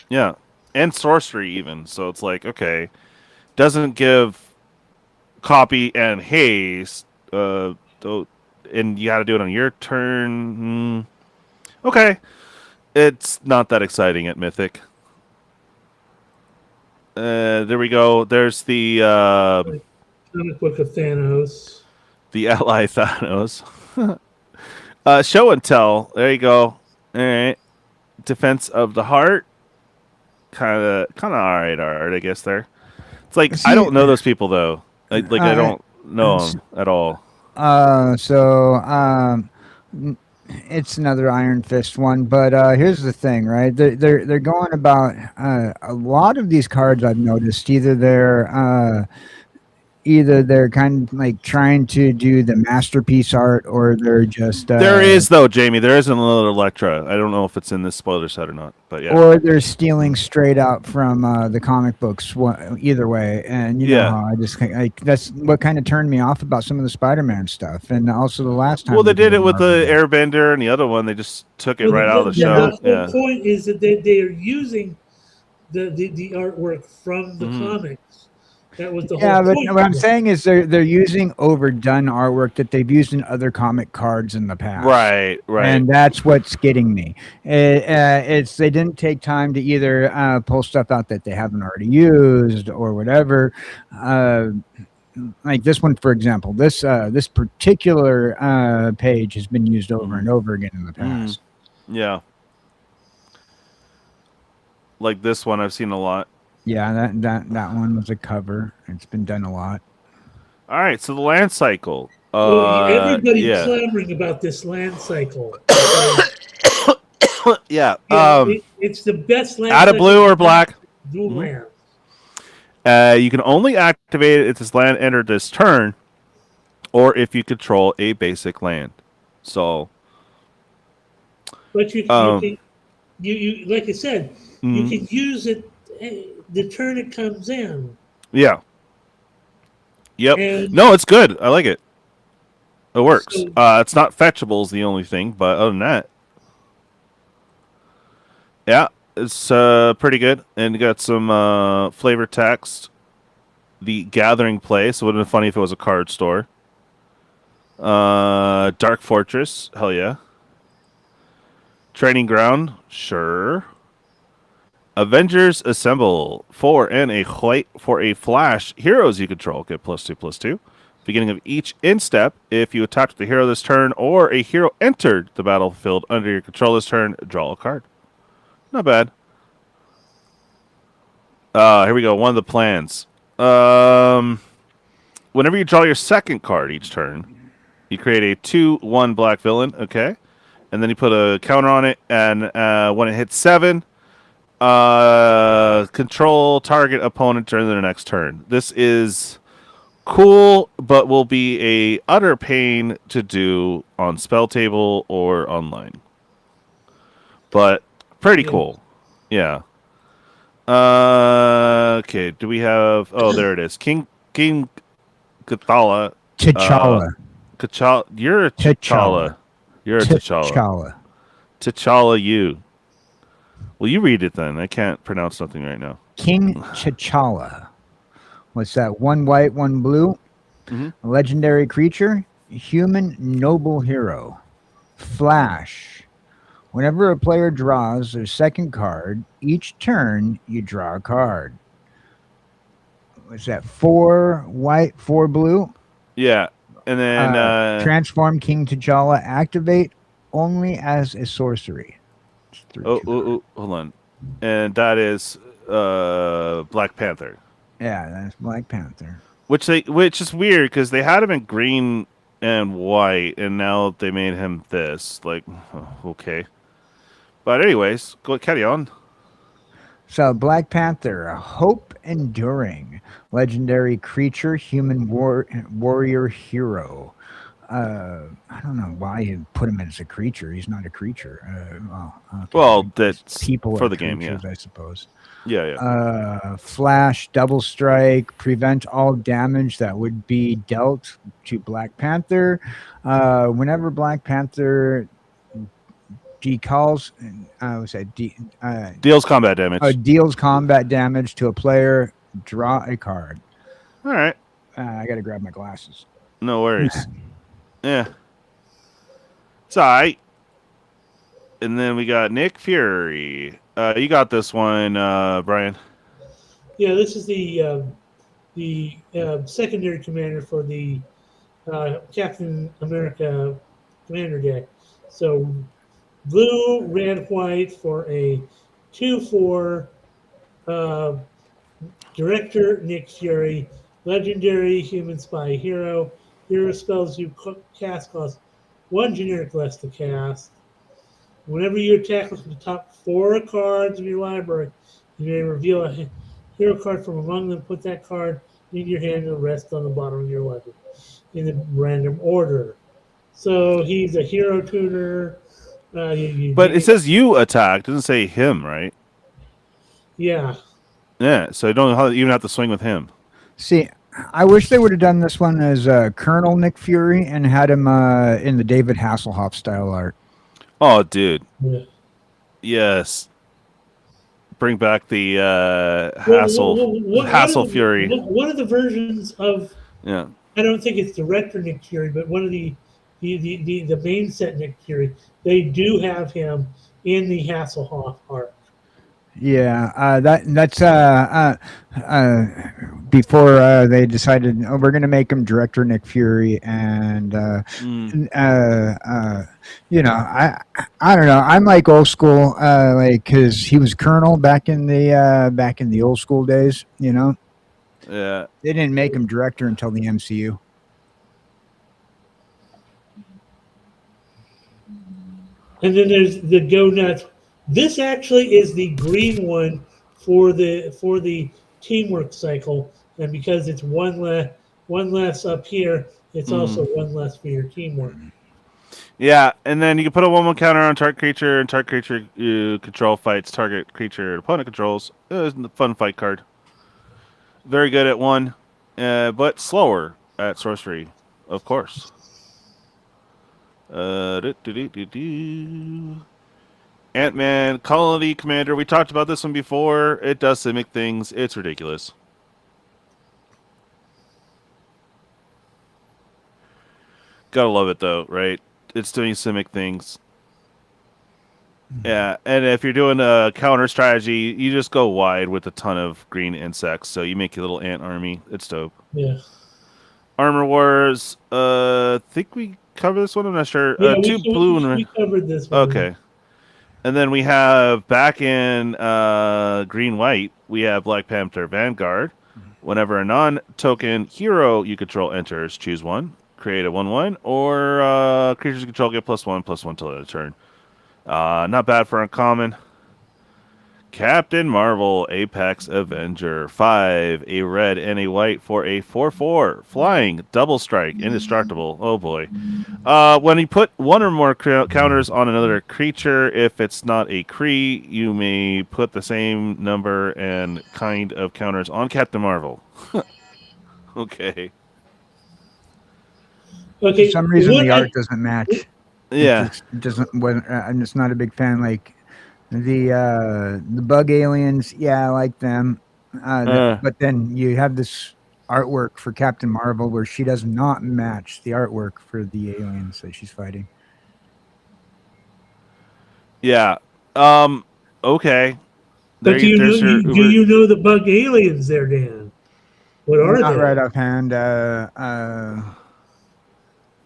Yeah, and sorcery even. So it's like, okay, doesn't give copy and haste, and you got to do it on your turn. Okay, it's not that exciting at Mythic. There we go. There's the comic book of Thanos. The ally Thanos. Show and tell. There you go. All right. Defense of the Heart. Kind of all right, I guess there. It's like I don't know those people though. I don't know them at all. It's another Iron Fist one, but here's the thing, right? They're going about a lot of these cards. I've noticed either they're kind of like trying to do the masterpiece art, or they're just there is though, Jamie. There is another Electra. I don't know if it's in this spoiler set or not, but yeah. Or they're stealing straight out from the comic books. Either way, and you know how that's what kind of turned me off about some of the Spider-Man stuff, and also the last time. Well, they did it with the Airbender and the other one. They just took it right out of the show. The whole point is that they are using the artwork from the comics. That was the whole point. But what I'm saying is they're using overdone artwork that they've used in other comic cards in the past. Right. And that's what's getting me. It's they didn't take time to either pull stuff out that they haven't already used or whatever. Like this one, for example, this particular page has been used over and over again in the past. Yeah. Like this one, I've seen a lot. Yeah, that one was a cover. It's been done a lot. All right, so the land cycle. Everybody's clamoring about this land cycle. It's the best land out of blue or black. Dual land. You can only activate it if this land entered this turn, or if you control a basic land. So, but you like I said, you can use it the turn it comes in. Yeah. Yep. No, it's good. I like it. It works. So, it's not fetchable is the only thing, but other than that, yeah. it's pretty good, and you got some flavor text. The Gathering Place. It would have been funny if it was a card store. Dark Fortress. Hell yeah. Training Ground. Sure. Avengers Assemble. 4 and a white for a flash. Heroes you control get +2/+2. Beginning of each instep, if you attack with a hero this turn or a hero entered the battlefield under your control this turn, draw a card. Not bad. Here we go. One of the plans. Whenever you draw your second card each turn, you create a 2/1 black villain, okay? And then you put a counter on it, and when it hits 7, control target opponent during their next turn. This is cool, but will be a utter pain to do on spell table or online. But pretty cool. Yeah. Okay, do we have... Oh, there it is. King Kathala. T'Challa. T'Challa. You're a T'Challa. You're a T'Challa. T'Challa, you. Well, you read it then. I can't pronounce something right now. King T'Challa. What's that? 1 white, 1 blue. Mm-hmm. A legendary creature. Human noble hero. Flash. Whenever a player draws their second card, each turn you draw a card. What's that? 4 white, 4 blue. Yeah, and then transform King T'Challa. Activate only as a sorcery. hold on, and that is Black Panther. Yeah, that's Black Panther. Which is weird because they had him in green and white, and now they made him this. Like, okay. But anyways, go carry on. So Black Panther, a hope enduring, legendary creature, human warrior hero. I don't know why you put him as a creature. He's not a creature. Well, that's people for the game, yeah. I suppose. Yeah. Flash, double strike, prevent all damage that would be dealt to Black Panther. Whenever Black Panther deals combat damage. Deals combat damage to a player, draw a card. All right. I got to grab my glasses. No worries. Yeah. It's all right. And then we got Nick Fury. You got this one, Brian. Yeah, this is the secondary commander for the Captain America commander deck. So blue, red, white for a 2/4 Director Nick Fury, legendary human spy hero. Hero spells you cast cost 1 generic less to cast. Whenever you attack with the top 4 cards of your library, you may reveal a hero card from among them. Put that card in your hand and the rest on the bottom of your library in the random order. So he's a hero tutor. But it says you attack. It doesn't say him, right? Yeah. Yeah, so you don't even have to swing with him. See, I wish they would have done this one as Colonel Nick Fury and had him in the David Hasselhoff style art. Oh, dude. Yeah. Yes. Bring back the Hassel Fury. One of the versions of... Yeah. I don't think it's Director Nick Fury, but one of the main set Nick Fury, they do have him in the Hasselhoff art. Yeah, that's before they decided we're going to make him Director Nick Fury, and you know, I don't know. I'm like old school, like because he was Colonel back in the old school days. You know, yeah, they didn't make him Director until the MCU. And then there's the Go Nuts. This actually is the green one for the teamwork cycle, and because it's one less up here, it's also one less for your teamwork. Yeah, and then you can put a 1/1 counter on target creature, and target creature you control fights target creature opponent controls. It was a fun fight card. Very good at 1, but slower at sorcery, of course. Ant-Man, Colony Commander. We talked about this one before. It does Simic things. It's ridiculous. Gotta love it, though, right? It's doing Simic things. Yeah, and if you're doing a counter strategy, you just go wide with a ton of green insects. So you make your little ant army. It's dope. Yeah. Armor Wars. I think we covered this one. I'm not sure. Yeah, Two blue and we covered this one. okay. And then we have back in green white, we have Black Panther Vanguard. Whenever a non-token hero you control enters, choose one, create a 1/1, or creatures you control get +1/+1 till end of turn. Not bad for uncommon. Captain Marvel, Apex Avenger, 5, a red and a white for a 4/4 flying double strike, indestructible. Oh boy! When you put one or more counters on another creature, if it's not a Kree, you may put the same number and kind of counters on Captain Marvel. Okay. Okay. For some reason, the art doesn't match. Yeah. It doesn't. I'm just not a big fan. Like the bug aliens. Yeah, I like them. But then you have this artwork for Captain Marvel where she does not match the artwork for the aliens that she's fighting. Yeah. Okay. But do you know the bug aliens there, Dan? What are Not they? right offhand.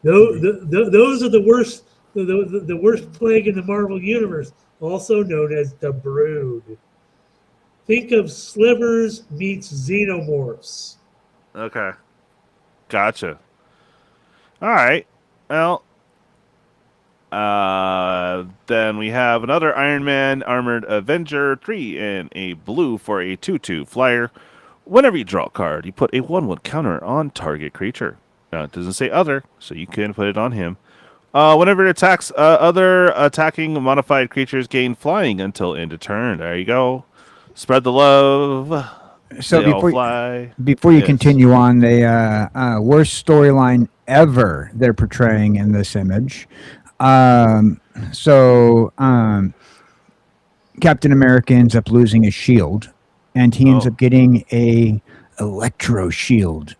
Those are the worst. The worst plague in the Marvel universe, also known as the Brood. Think of Slivers meets Xenomorphs. Okay. Gotcha. All right. Well, then we have another Iron Man Armored Avenger, 3 and a blue for a 2/2 flyer. Whenever you draw a card, you put a 1/1 counter on target creature. Now, it doesn't say other, so you can put it on him. Whenever it attacks, other attacking modified creatures gain flying until end of turn. There you go. Spread the love. So fly. before you continue on, the worst storyline ever they're portraying in this image. Captain America ends up losing his shield, and he ends up getting a electro shield.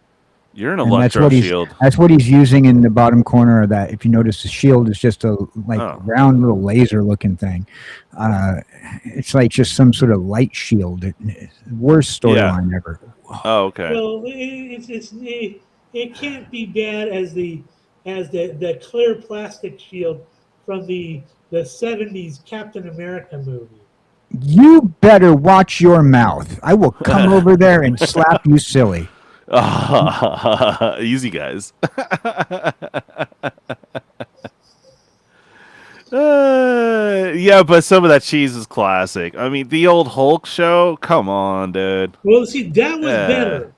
You're an electro shield. That's what he's using in the bottom corner of that. If you notice, the shield is just a round little laser looking thing. It's like just some sort of light shield. Worst storyline ever. Oh, okay. Well, it can't be bad as the clear plastic shield from the 70s Captain America movie. You better watch your mouth. I will come over there and slap you silly. Easy, guys. Yeah, but some of that cheese is classic. I mean, the old Hulk show. Come on, dude. Well, see, that was better.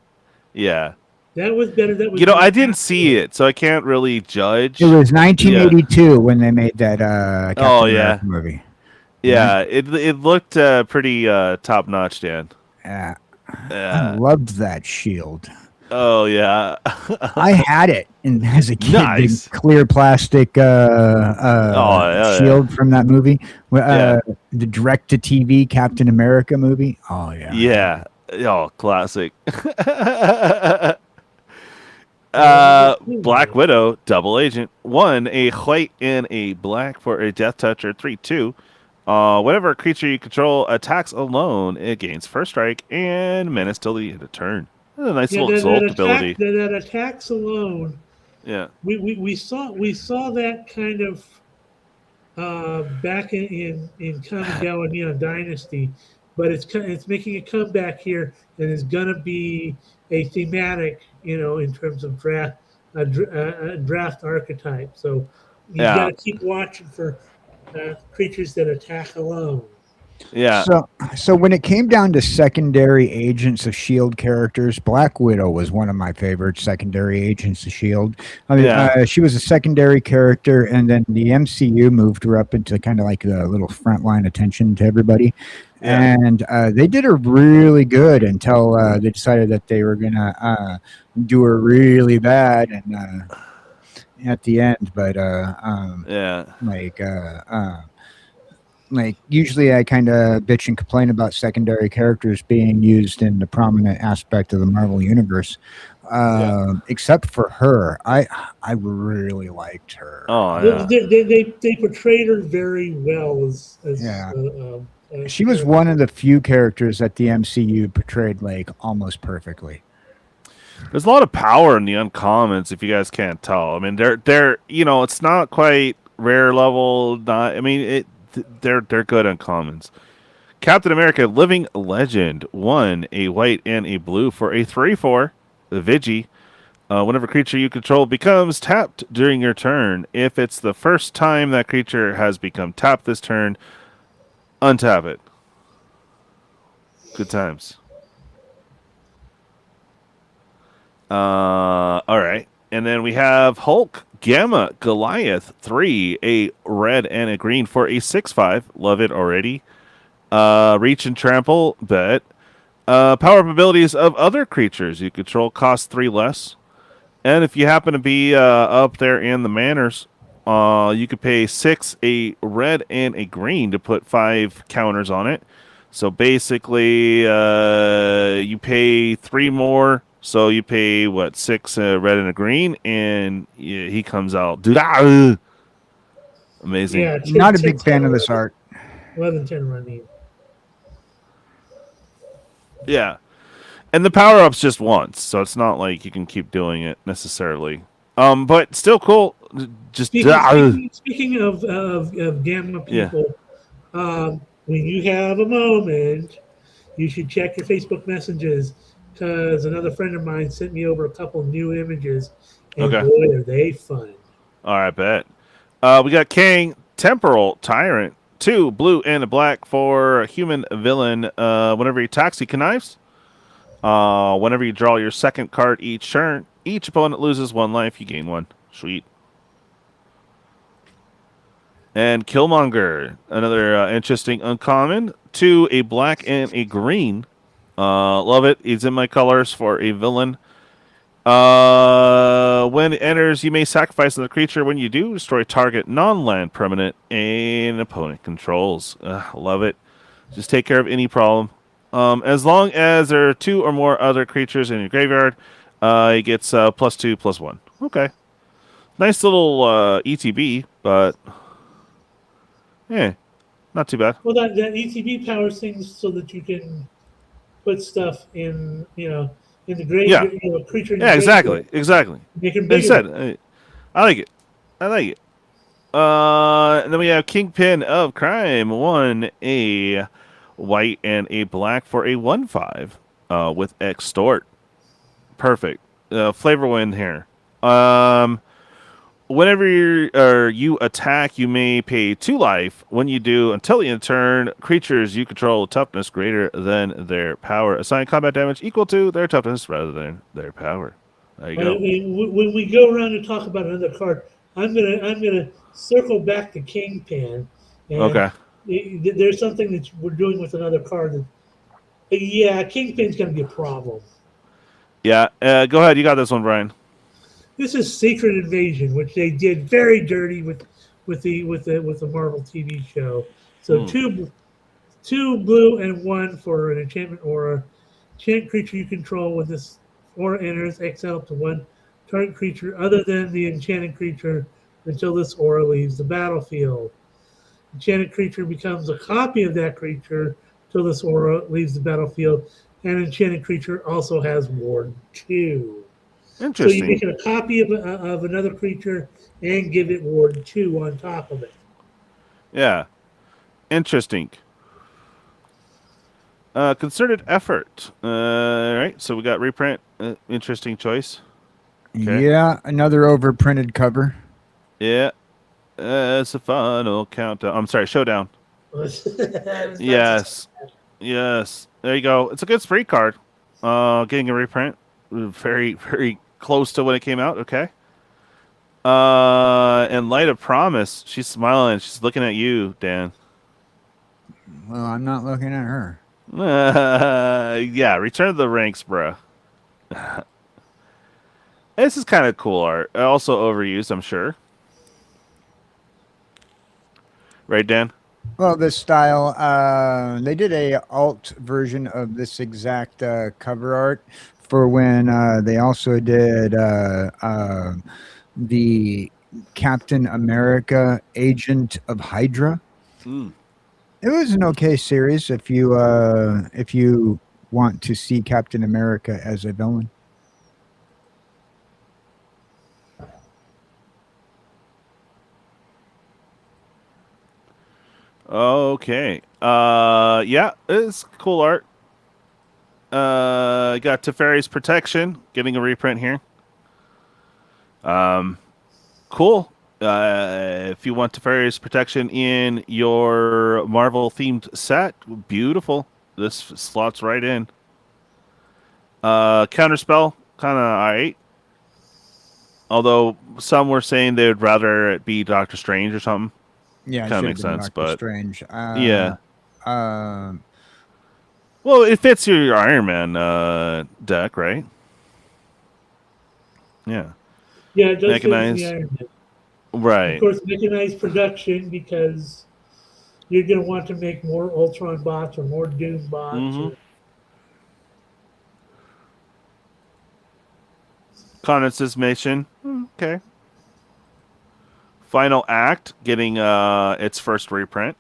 Yeah. That was better. That was. I didn't see it, so I can't really judge. It was 1982 when they made that Captain America movie. Yeah, it looked pretty top notch, Dan. Yeah. I loved that shield. Oh yeah, I had it as a kid. Nice. The clear plastic shield from that movie, the direct-to-TV Captain America movie. Oh yeah, yeah, classic. Black Widow, double agent, 1 a white and a black for a Death Toucher, 3/2. Whenever a creature you control attacks alone, it gains first strike and menace till the end of turn. That's a nice little exalt ability. That attacks alone. Yeah. We saw that kind of back in Kamigawa Neon Dynasty, but it's making a comeback here, and it's gonna be a thematic, in terms of draft archetype. So you gotta keep watching for creatures that attack alone. Yeah. So when it came down to secondary agents of S.H.I.E.L.D. characters, Black Widow was one of my favorite secondary agents of S.H.I.E.L.D. I mean, she was a secondary character, and then the MCU moved her up into kind of like the little frontline attention to everybody. Yeah. And they did her really good until they decided that they were going to do her really bad and like usually I kind of bitch and complain about secondary characters being used in the prominent aspect of the Marvel universe. Except for her, I really liked her. Oh yeah. They portrayed her very well Yeah. as She was one of the few characters that the MCU portrayed like almost perfectly. There's a lot of power in the uncommons. If you guys can't tell, I mean, they're it's not quite rare level. Not, I mean, they're good uncommons. Captain America, Living Legend, 1, a white and a blue for a 3/4, the Vigi. Whenever creature you control becomes tapped during your turn, if it's the first time that creature has become tapped this turn, untap it. Good times. All right. And then we have Hulk, Gamma, Goliath, 3, a red and a green for a 6/5. Love it already. Reach and trample, bet. Power up abilities of other creatures you control cost 3 less. And if you happen to be up there in the manors, you could pay 6, a red and a green to put 5 counters on it. So basically, you pay 3 more. So you pay, 6 red and a green, and he comes out. Dude, amazing. Yeah, Not a big fan of this art. 11-10 running. Yeah. And the power-up's just once, so it's not like you can keep doing it necessarily. But still cool. Just speaking of Gamma people, when you have a moment, you should check your Facebook messages, because another friend of mine sent me over a couple new images, and boy, are they fun. All right, bet. We got King, Temporal Tyrant, 2, blue and a black for a human villain. Whenever he attacks, he connives. Whenever you draw your second card each turn, each opponent loses 1 life. You gain 1. Sweet. And Killmonger, another interesting uncommon. 2, a black and a green. Love it. He's in my colors for a villain. When it enters, you may sacrifice another creature. When you do, destroy target non-land permanent an opponent controls. Love it. Just take care of any problem. As long as there are 2 or more other creatures in your graveyard, it gets +2/+1. Okay. Nice little ETB, but not too bad. Well, that ETB powers things so that you can put stuff in, in the graveyard. Yeah. Creature. In the Exactly. Make it Like I bigger. said, I like it. And then we have Kingpin of Crime, 1, a white and a black for a 1/5 with Extort. Perfect. Flavor win here. Whenever you attack, you may pay 2 life. When you do, until the end of turn, creatures you control toughness greater than their power. Assign combat damage equal to their toughness rather than their power. There you go. When we go around and talk about another card, I'm gonna circle back to Kingpin. And Okay. There's something that we're doing with another card. Kingpin's gonna be a problem. Yeah. Go ahead. You got this one, Brian. This is Secret Invasion, which they did very dirty with the Marvel TV show. So 2 blue and 1 for an enchantment aura. Enchant creature you control when this aura enters, exile up to 1 target creature other than the enchanted creature until this aura leaves the battlefield. Enchanted creature becomes a copy of that creature until this aura leaves the battlefield, and enchanted creature also has Ward 2. Interesting. So you make a copy of another creature and give it Ward 2 on top of it. Yeah. Interesting. Concerted effort. All right. So we got reprint. Interesting choice. Okay. Yeah, another overprinted cover. Yeah. It's a final countdown. I'm sorry, showdown. Yes. Yes. There you go. It's a good spree card. Getting a reprint. Very, very close to when it came out. Okay. And Light of Promise. She's smiling. She's looking at you, Dan. Well, I'm not looking at her. Yeah, return to the ranks, bro. This is kind of cool art. Also overused, I'm sure. Right, Dan? Well, this style, they did a alt version of this exact cover art for when they also did the Captain America Agent of Hydra. Mm. It was an okay series if you want to see Captain America as a villain. Okay. Yeah, it's cool art. Got Teferi's Protection, getting a reprint here. Cool. If you want Teferi's Protection in your Marvel themed set, beautiful. This slots right in. Counterspell, kind of alright. Although some were saying they would rather it be Doctor Strange or something. Yeah, it Kind of should have makes been sense, Doctor but Strange. yeah. Uh, Well, it fits your Iron Man deck, right? Yeah. Yeah, it does fit into the Mechanized. Iron Man. Of Right. course, mechanized production because you're going to want to make more Ultron bots or more Doom bots. Mm-hmm. Or, Condens's mission. Okay. Final Act getting its first reprint.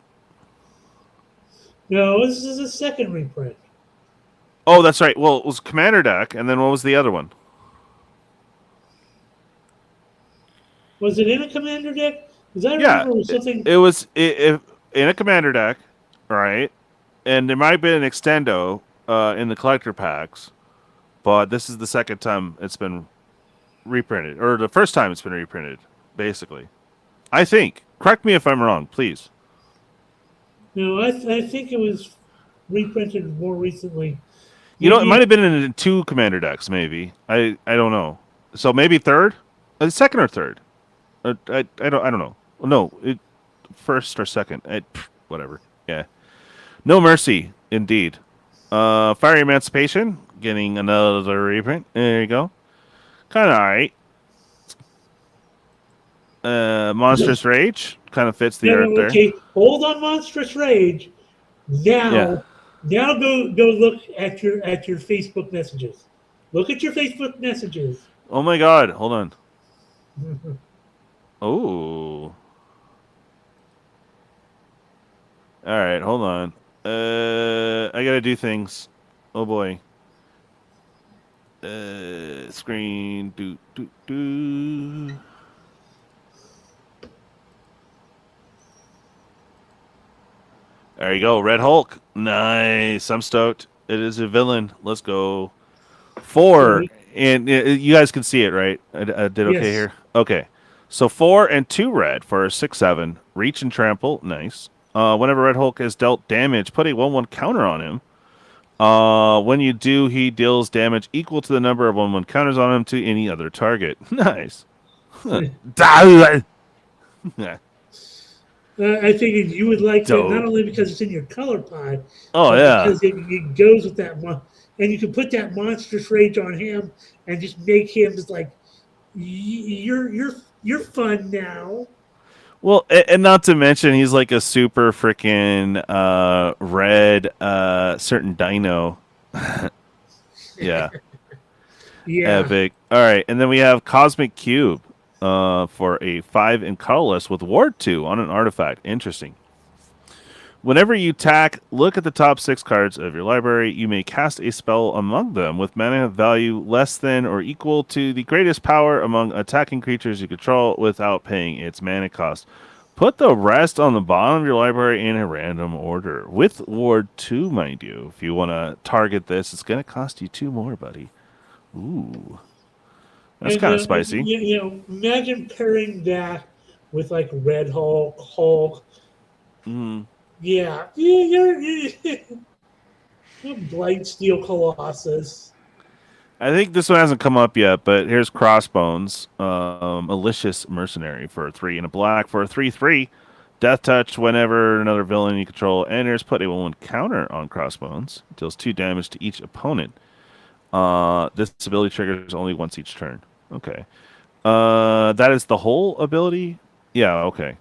no, this is a second reprint. Oh, that's right. Well, it was Commander deck, and then what was the other one? Was it in a commander deck? Because I Yeah, remember it was something. it was in a Commander deck, right? And there might have been an extendo in the collector packs, but this is the second time it's been reprinted, or the first time it's been reprinted, basically. I think. Correct me if I'm wrong, please. No, I think it was reprinted more recently. You know, it might have been in two Commander decks, maybe. I don't know. So maybe third, second or third. I don't know. No, first or second. Whatever. Yeah. No Mercy, indeed. Fiery Emancipation, getting another reprint. There you go. Kind of alright. Monstrous Rage kind of fits the No, art no, there. okay. Hold on, Monstrous Rage. Yeah. Now go look at your Facebook messages. Look at your Facebook messages. Oh my God! Hold on. Oh. All right, hold on. I gotta do things. Oh boy. Screen. Do. There you go. Red Hulk. Nice. I'm stoked. It is a villain. Let's go. 4. And you guys can see it, right? I did okay Yes. here? Okay. So 4 and 2 red for a 6/7. Reach and trample. Nice. Whenever Red Hulk is dealt damage, put a 1/1 counter on him. When you do, he deals damage equal to the number of 1/1 counters on him to any other target. Nice. I figured you would like it not Dope. only because it's in your color pod, Oh, but yeah. because it goes with that one, and you can put that monstrous rage on him and just make him just like you're fun now. Well, and not to mention, he's like a super freaking red certain dino. Yeah. Yeah. Epic. All right, and then we have Cosmic Cube for a 5 and colorless with Ward 2 on an artifact. Interesting. Whenever you attack, look at the top 6 cards of your library. You may cast a spell among them with mana value less than or equal to the greatest power among attacking creatures you control without paying its mana cost. Put the rest on the bottom of your library in a random order. With Ward 2, mind you. If you want to target this, it's going to cost you 2 more, buddy. Ooh. That's kind of spicy. You know, imagine pairing that with like Red Hulk. Mm. Yeah, you're Blightsteel Colossus. I think this one hasn't come up yet, but here's Crossbones, Malicious Mercenary for a 3 and a black for a 3/3. Death Touch whenever another villain you control enters, put a 1/1 counter on Crossbones. Deals 2 damage to each opponent. This ability triggers only once each turn. Okay. That is the whole ability? Yeah, okay.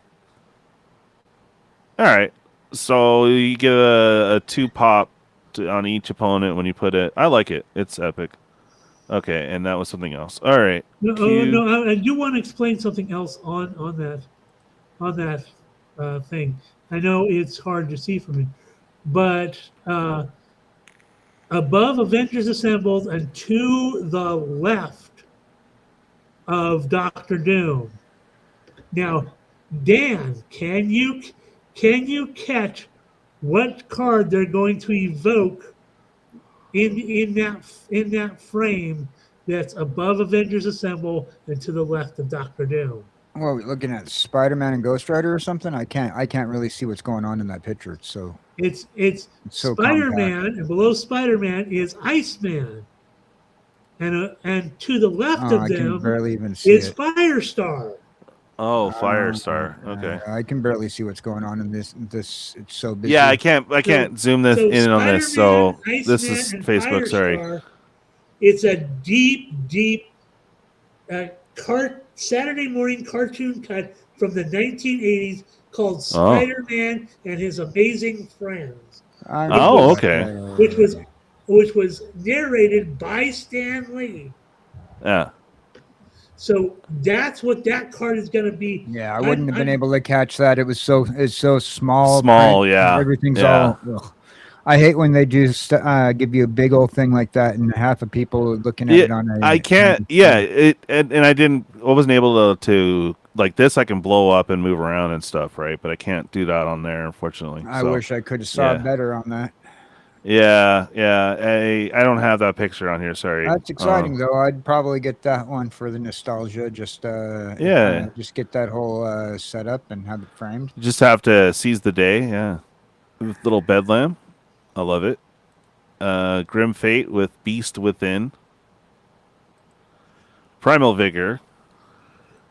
All right. So you get a 2-pop on each opponent when you put it. I like it. It's epic. Okay, and that was something else. All right. No, Q. no, I do want to explain something else on that thing. I know it's hard to see from me, but above Avengers Assembled and to the left of Doctor Doom. Now, Dan, can you catch what card they're going to evoke in that frame that's above Avengers Assemble and to the left of Doctor Doom? Well, we're looking at Spider-Man and Ghost Rider or something. I can't really see what's going on in that picture. So It's so Spider-Man, compact. and below Spider-Man is Iceman, and to the left Oh, of I can them barely even see is it. Firestar. Oh, Firestar. Okay. I can barely see what's going on in this. It's so busy. Yeah, I can't zoom this So in on this. So Spider-Man, this Iceman, is and Facebook. Sorry. Firestar. It's a deep Saturday morning cartoon cut from the 1980s called Spider-Man and His Amazing Friends, Oh, okay. which was narrated by Stan Lee. Yeah. So that's what that card is going to be. Yeah, I wouldn't have been able to catch that. It's so small. Small, yeah. Everything's Yeah. all. Ugh. I hate when they do give you a big old thing like that, and half of people looking at it on a. I can't. Yeah. And I wasn't able to like this. I can blow up and move around and stuff, right? But I can't do that on there, unfortunately. I wish I could have saw better on that. Yeah. I don't have that picture on here. Sorry. That's exciting though. I'd probably get that one for the nostalgia. Just just get that whole set up and have it framed. You just have to seize the day. Yeah. With little Bedlam. I love it. Grim Fate with Beast Within. Primal Vigor.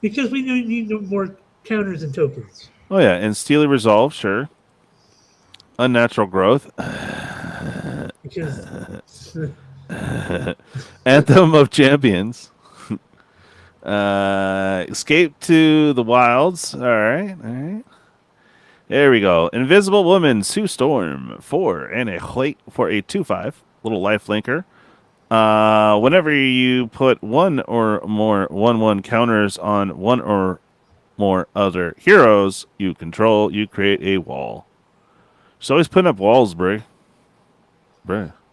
Because we need more counters and tokens. Oh, yeah. And Steely Resolve, sure. Unnatural Growth. Because Anthem of Champions. Escape to the Wilds. All right. There we go. Invisible Woman, Sue Storm, 4 and a white for a 2/5. Little life linker. Whenever you put one or more 1/1 counters on one or more other heroes you control, you create a wall. So always putting up walls, bruh.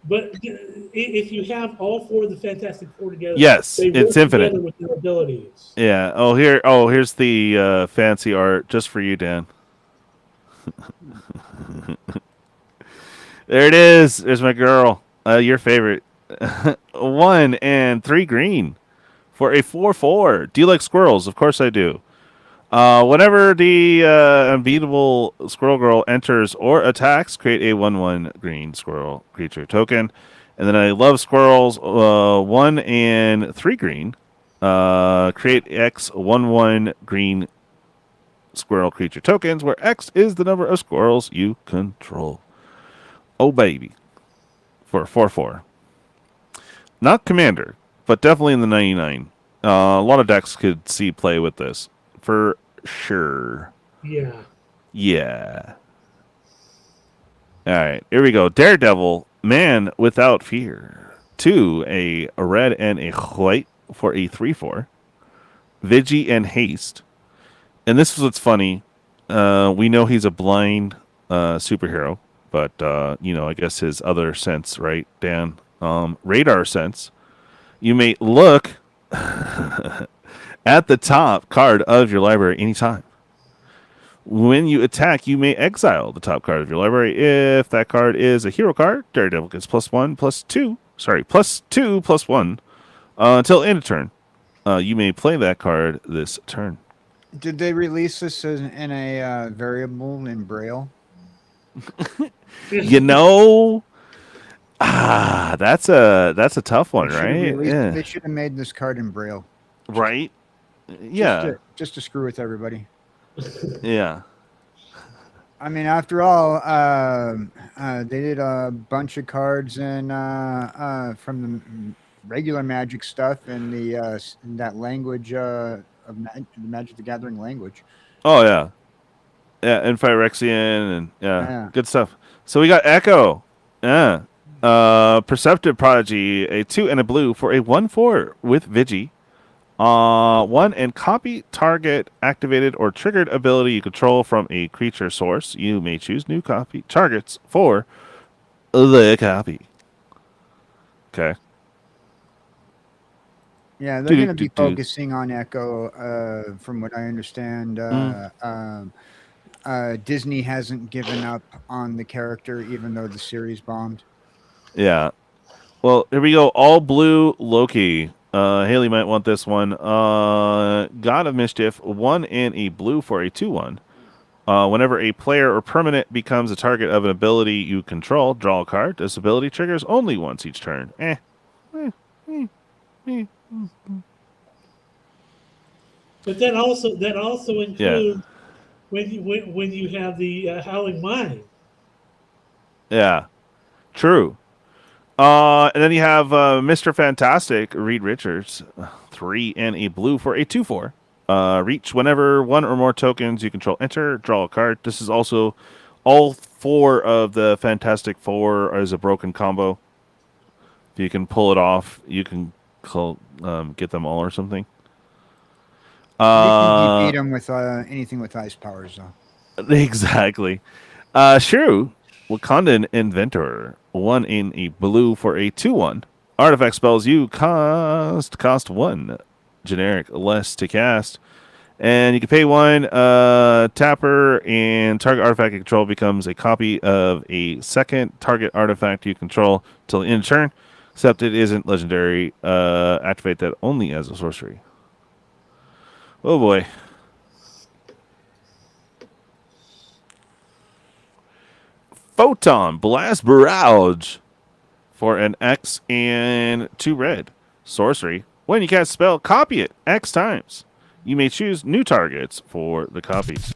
But if you have all four of the Fantastic Four together, yes, they it's work infinite together with their abilities. Yeah. Here's the fancy art just for you, Dan. There it is. There's my girl. Your favorite. 1 and 3 green for a 4/4. Do you like squirrels? Of course I do. Whenever the unbeatable Squirrel Girl enters or attacks, create a 1/1 green squirrel creature token. And then I love squirrels. 1 and 3 green. Create X 1/1 green squirrel creature tokens, where X is the number of squirrels you control. Oh, baby. For 4/4. Not commander, but definitely in the 99. A lot of decks could see play with this. For sure. Yeah. All right, here we go. Daredevil, Man Without Fear. 2, a red and a white for a 3/4. Vigi and Haste. And this is what's funny. We know he's a blind superhero, but, I guess his other sense, right, Dan? Radar sense. You may look at the top card of your library anytime. When you attack, you may exile the top card of your library. If that card is a hero card, Daredevil gets +2/+1 until end of turn. You may play that card this turn. Did they release this in a variable in Braille? That's a tough one, right? Yeah. They should have made this card in Braille. Right? Yeah. Just to screw with everybody. Yeah. I mean, after all, they did a bunch of cards from the regular Magic stuff and that language of the Magic the Gathering language. Oh, yeah. Yeah, and Phyrexian, and Yeah. good stuff. So we got Echo. Yeah. Perceptive Prodigy, a 2 and a blue for a 1/4 with Vigi. 1 and copy target activated or triggered ability you control from a creature source. You may choose new copy targets for the copy. Okay. Yeah, they're going to be Do. focusing on Echo, from what I understand. Disney hasn't given up on the character, even though the series bombed. Yeah. Well, here we go. All blue Loki. Hayley might want this one. God of Mischief, 1 and a blue for a 2/1. Whenever a player or permanent becomes a target of an ability you control, draw a card. This ability triggers only once each turn. But that also includes when you have the Howling Mine. Yeah. True. And then you have Mr. Fantastic, Reed Richards, 3 and a blue for a 2/4. Reach whenever 1 or more tokens you control enter, draw a card. This is also all 4 of the Fantastic Four as a broken combo. If you can pull it off, you can get them all or something. You can beat them with anything with ice powers, though. Exactly. Shrew, Wakandan Inventor, 1 in a blue for a 2/1. Artifact spells you cost 1 generic less to cast. And you can pay 1 tapper, and target artifact you control becomes a copy of a second target artifact you control till the end of turn, except it isn't legendary. Activate that only as a sorcery. Oh boy. Photon Blast Barrage for an X and 2 red. Sorcery. When you cast a spell, copy it X times. You may choose new targets for the copies.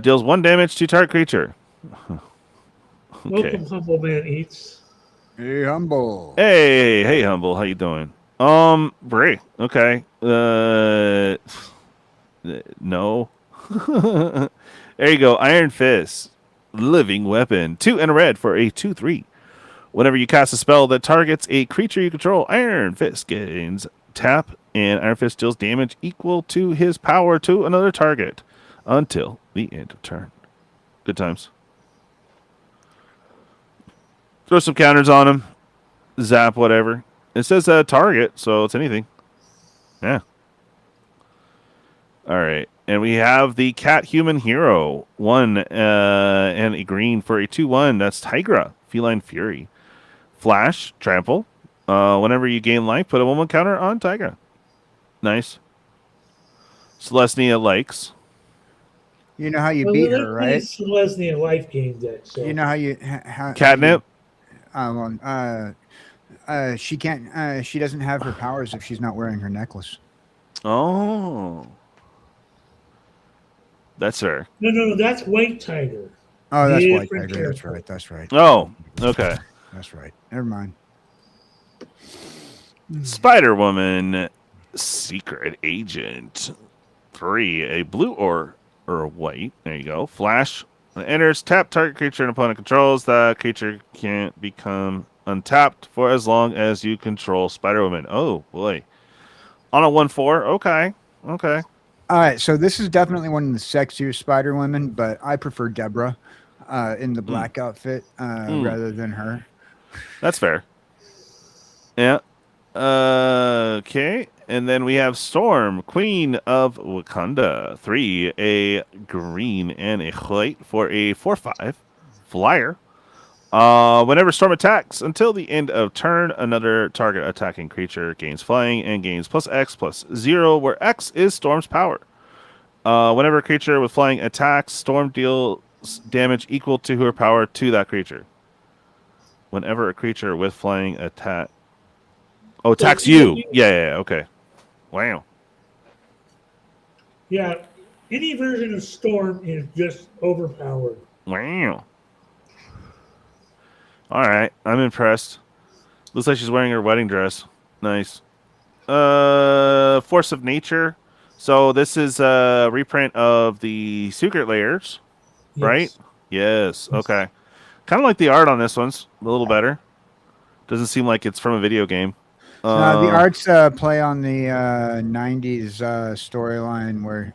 Deals 1 damage to target creature. Okay. Welcome, Humble Man Eats. Hey, Humble. Hey, Humble. How you doing? Bray. Okay. No. There you go. Iron Fist. Living Weapon. 2 and a red for a 2/3. Whenever you cast a spell that targets a creature you control, Iron Fist gains tap, and Iron Fist deals damage equal to his power to another target until the end of turn. Good times. Throw some counters on him. Zap, whatever. It says target, so it's anything. Yeah. All right. And we have the Cat Human Hero. 1 and a green for a 2/1. That's Tigra, Feline Fury. Flash, Trample. Whenever you gain life, put a 1/1 counter on Tigra. Nice. Celestia likes. You know how you beat her, right? Lesney life game deck. So. You know how you Catnip. She can't. She doesn't have her powers if she's not wearing her necklace. Oh. That's fair. No, that's White Tiger. Oh, that's White Different Tiger. That's character. right. That's right. Oh, okay. That's right. Never mind. Spider-Woman, Secret Agent. 3, a blue or a white. There you go. Flash. When it enters, tap target creature an opponent controls. The creature can't become untapped for as long as you control Spider-Woman. Oh, boy. On a 1/4. Okay. Okay. All right, so this is definitely one of the sexier Spider Women, but I prefer Deborah in the black outfit rather than her. That's fair. Yeah. Okay. And then we have Storm, Queen of Wakanda. 3, a green and a white for a 4/5 flyer. Whenever Storm attacks, until the end of turn, another target attacking creature gains flying and gains +X/+0, where X is Storm's power. Whenever a creature with flying attacks, Storm deals damage equal to her power to that creature. Whenever a creature with flying attacks you. Yeah, okay. Wow. Yeah, any version of Storm is just overpowered. Wow. All right, I'm impressed. Looks like she's wearing her wedding dress. Nice. Force of Nature. So this is a reprint of the Secret Layers. right? Yes. Okay. Kind of like the art on this one's a little better. Doesn't seem like it's from a video game. The arts play on the 90s storyline where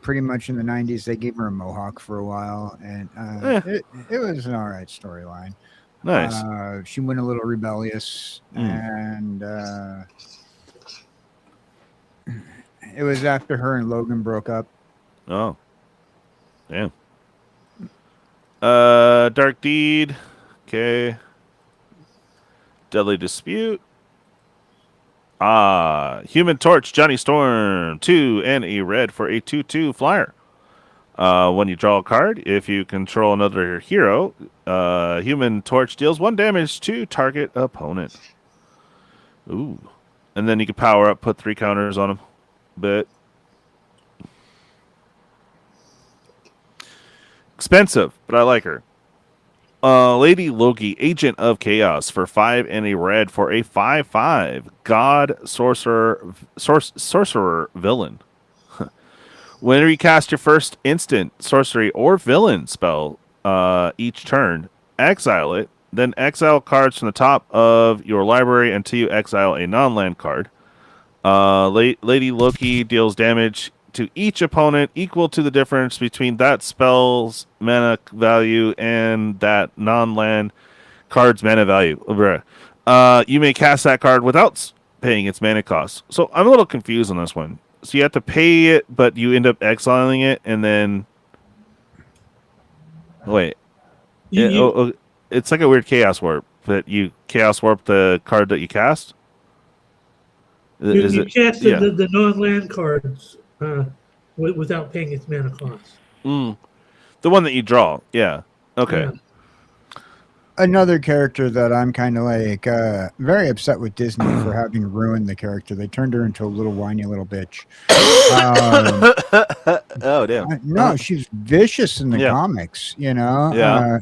pretty much in the 90s they gave her a mohawk for a while, and it was an all right storyline. Nice. She went a little rebellious, and it was after her and Logan broke up. Oh. Damn. Dark Deed. Okay. Deadly Dispute. Human Torch, Johnny Storm, 2 and a red for a 2/2 flyer. When you draw a card, if you control another hero, Human Torch deals 1 damage to target opponent. Ooh. And then you can power up, put 3 counters on him. But expensive, but I like her. Lady Loki, Agent of Chaos, for 5 and a red for a 5/5 God Sorcerer Villain. Whenever you cast your first instant, sorcery, or villain spell each turn, exile it, then exile cards from the top of your library until you exile a non-land card. Lady Loki deals damage to each opponent equal to the difference between that spell's mana value and that non-land card's mana value. You may cast that card without paying its mana cost. So I'm a little confused on this one. So you have to pay it, but you end up exiling it, and then wait. It's like a weird chaos warp, but you chaos warp the card that you cast. You cast the non-land cards without paying its mana cost. The one that you draw, yeah. Okay. Yeah. Another character that I'm kind of like very upset with Disney for having ruined the character. They turned her into a little whiny little bitch. Oh, damn. No, she's vicious in the comics, you know? Yeah.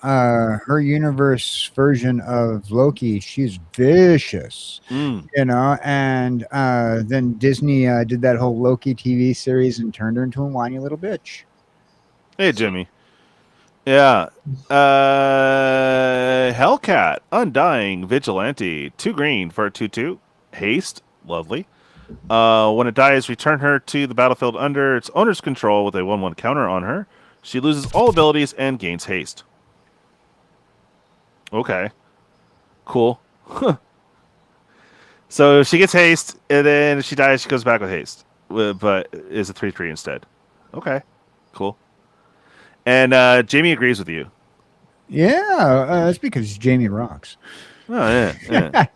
Her universe version of Loki, she's vicious, you know? And then Disney did that whole Loki TV series and turned her into a whiny little bitch. Hey, Jimmy. Yeah. Hellcat, Undying Vigilante, 2 green for a 2/2. Haste, lovely. When it dies, return her to the battlefield under its owner's control with a 1/1 counter on her. She loses all abilities and gains haste. Okay. Cool. So she gets haste, and then if she dies, she goes back with haste. But is a 3/3 instead. Okay. Cool. And Jamie agrees with you. Yeah, that's because Jamie rocks. Oh, yeah.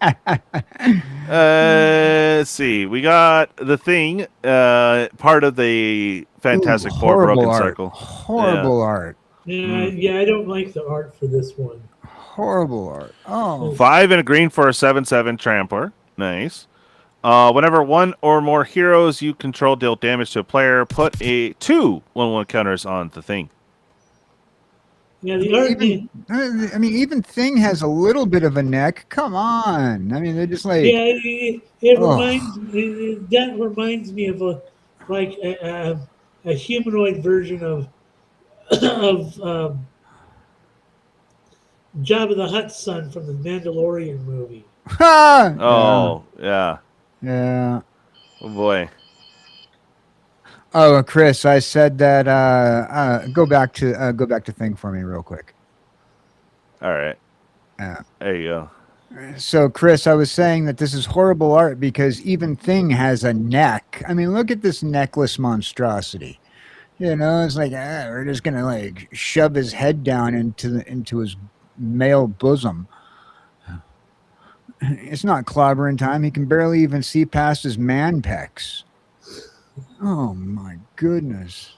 Let's see. We got the Thing, part of the Fantastic Four Broken Circle. Horrible art. Yeah, I don't like the art for this one. Horrible art. Oh. 5 and a green for a 7/7 Trampler. Nice. Whenever one or more heroes you control deal damage to a player, put a 2 1/1 counters on the Thing. Yeah, the art. I mean, even Thing has a little bit of a neck. Come on. I mean, they're just like. Yeah, it reminds me of a humanoid version of Jabba the Hutt's son from the Mandalorian movie. Oh, yeah. Yeah. Oh, boy. Oh, Chris, I said that. Go back to Thing for me real quick. All right. Yeah. There you go. So, Chris, I was saying that this is horrible art because even Thing has a neck. I mean, look at this necklace monstrosity. You know, it's like we're just gonna like shove his head down into his male bosom. It's not clobbering time. He can barely even see past his man pecs. Oh my goodness.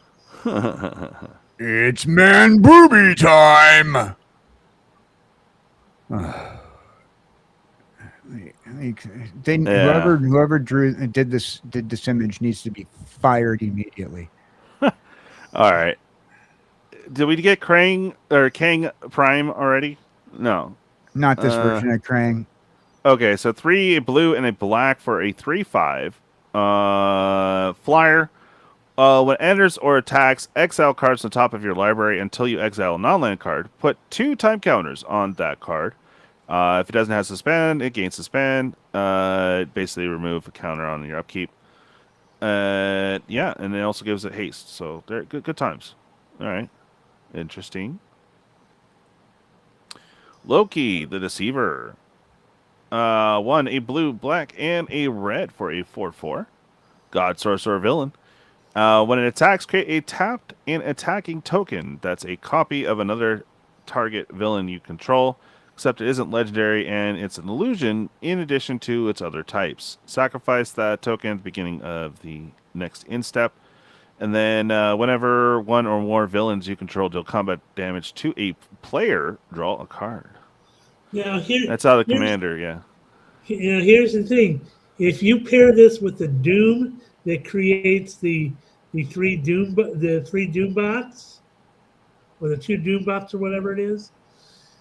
It's man booby time. Whoever did this image needs to be fired immediately. All right. Did we get Krang or Kang Prime already? No. Not this version of Krang. Okay, so 3 blue and a black for a 3/5 flyer. When it enters or attacks, exile cards on top of your library until you exile a non-land card. Put 2 time counters on that card. If it doesn't have suspend, it gains suspend. Basically, remove a counter on your upkeep. Yeah, and it also gives it haste. So they're good times. All right, interesting. Loki, the Deceiver. 1, a blue, black, and a red for a 4/4. God, Sorcerer, Villain. When it attacks, create a tapped and attacking token that's a copy of another target villain you control, except it isn't legendary and it's an illusion in addition to its other types. Sacrifice that token at the beginning of the next instep. And then whenever one or more villains you control deal combat damage to a player, draw a card. Now That's how the commander, yeah. Here's the thing: if you pair this with the Doom that creates the 3 Doom bots, or the 2 Doom bots, or whatever it is,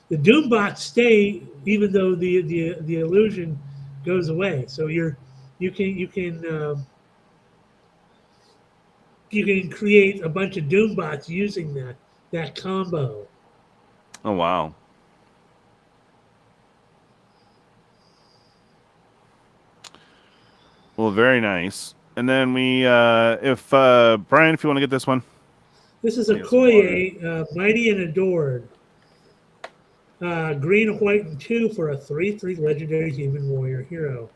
the Doom bots stay even though the illusion goes away. So you can create a bunch of Doom bots using that combo. Oh, wow. Well, very nice. And then we, Brian, if you want to get this one. This is a Qore, Mighty and Adored. Green, white, and 2 for a 3/3 legendary human warrior hero.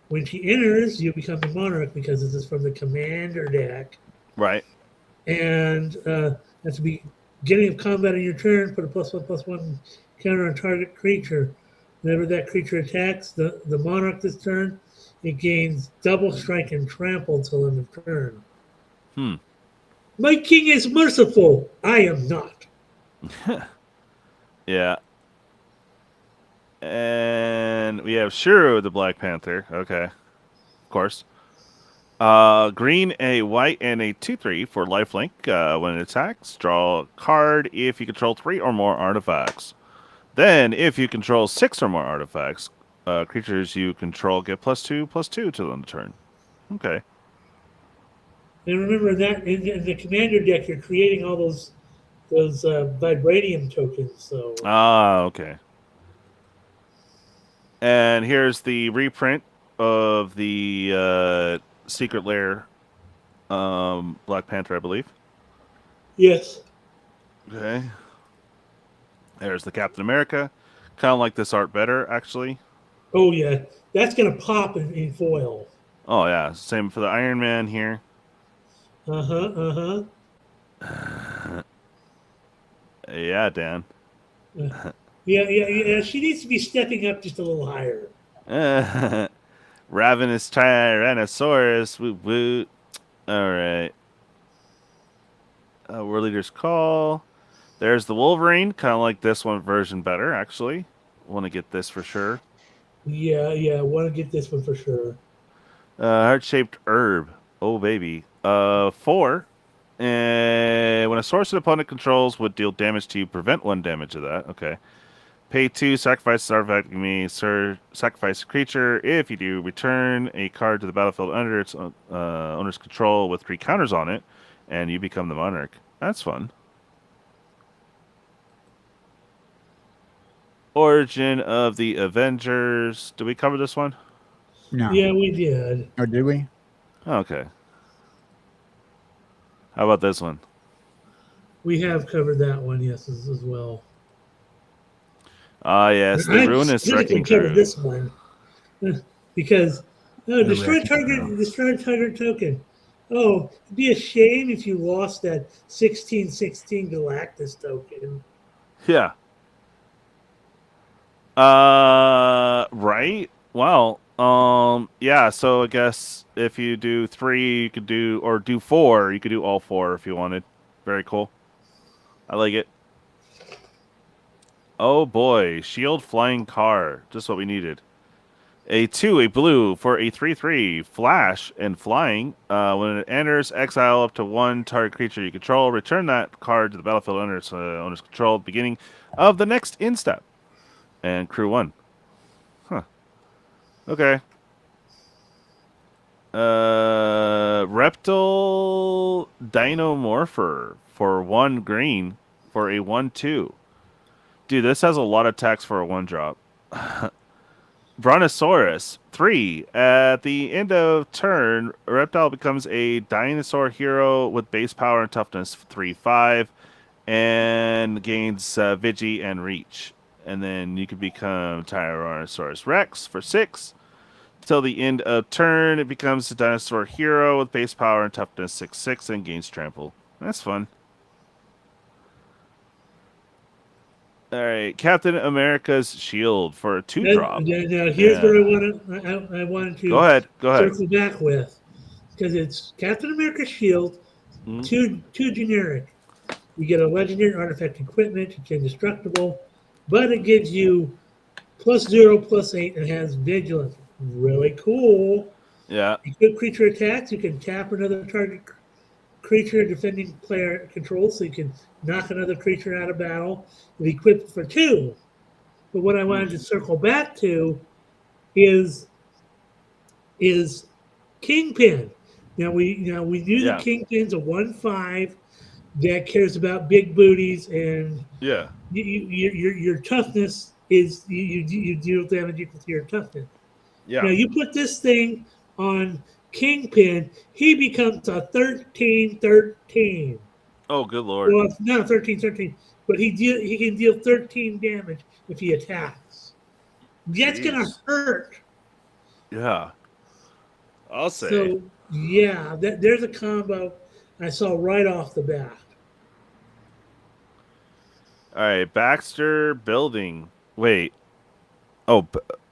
When she enters, you become the monarch because this is from the commander deck. Right. And at the beginning of combat on your turn, put a +1/+1 counter on target creature. Whenever that creature attacks the monarch this turn, it gains double strike and trample till end of turn. My king is merciful. I am not. Yeah. And we have Shiro, the Black Panther. Okay. Of course. Green, a white, and a 2/3 for lifelink. When it attacks, draw a card if you control 3 or more artifacts. Then, if you control 6 or more artifacts, creatures you control get +2/+2 to the turn. Okay. And remember that in the commander deck, you're creating all those vibranium tokens. So Okay. And here's the reprint of the Secret Lair Black Panther, I believe. yes. Okay. There's the Captain America. Kind of like this art better, actually. Oh yeah, that's gonna pop in foil. Oh, yeah. Same for the Iron Man here. Yeah, Dan. Yeah. She needs to be stepping up just a little higher. Ravenous Tyrannosaurus. Woot woot. All right. War Leader's Call. There's the Wolverine. Kind of like this one version better, actually. Want to get this for sure. Yeah. Want to get this one for sure. Heart-shaped herb. Oh, baby. 4. And when a source an opponent controls would deal damage to you, prevent 1 damage of that. Okay. Pay 2, sacrifice artifact sacrifice a creature. If you do, return a card to the battlefield under its owner's control with 3 counters on it, and you become the monarch. That's fun. Origin of the Avengers. Did we cover this one? No. Yeah, we did. Oh, did we? Okay. How about this one? We have covered that one, yes, as well. Ah, yes, the Ruinous Wrecking covered Crew. this one because destroy Wrecking target token. Oh, it'd be a shame if you lost that 16/16 Galactus token. Yeah. Right? Well, yeah, so I guess if you do 3, you could do, or do 4, you could do all 4 if you wanted. Very cool. I like it. Oh boy, Shield Flying Car. Just what we needed. A 2, a blue for a 3/3 flash and flying. When it enters, exile up to 1 target creature you control. Return that card to the battlefield under its owner's control at the beginning of the next instep. And crew 1. Huh. Okay. Reptile Dinomorpher for 1 green for a 1/2. Dude, this has a lot of text for a 1-drop. Brontosaurus 3. At the end of turn, Reptile becomes a dinosaur hero with base power and toughness 3/5, and gains Vigi and Reach. And then you can become Tyrannosaurus Rex for 6. Till the end of turn, it becomes a dinosaur hero with base power and toughness 6/6 and gains trample. That's fun. All right, Captain America's Shield for a 2-drop. Now here's where I wanted to Go ahead. circle back with, because it's Captain America's Shield, too generic. You get a legendary artifact equipment, it's indestructible, but it gives you +0/+8 and has vigilance. Really cool. Yeah. Equip creature attacks, you can tap another target creature defending player controls, so you can knock another creature out of battle. It's equipped for 2. But what I wanted to circle back to is Kingpin. Now we knew the Kingpin's a 1/5 that cares about big booties, and your toughness is you deal damage equal to your toughness. Yeah. Now you put this thing on Kingpin, he becomes a 13/13. Oh, good lord. Well, it's not 13/13, but he can deal 13 damage if he attacks. That's gonna hurt. Yeah. I'll say. So yeah, there's a combo I saw right off the bat. All right, Baxter Building. Wait. Oh,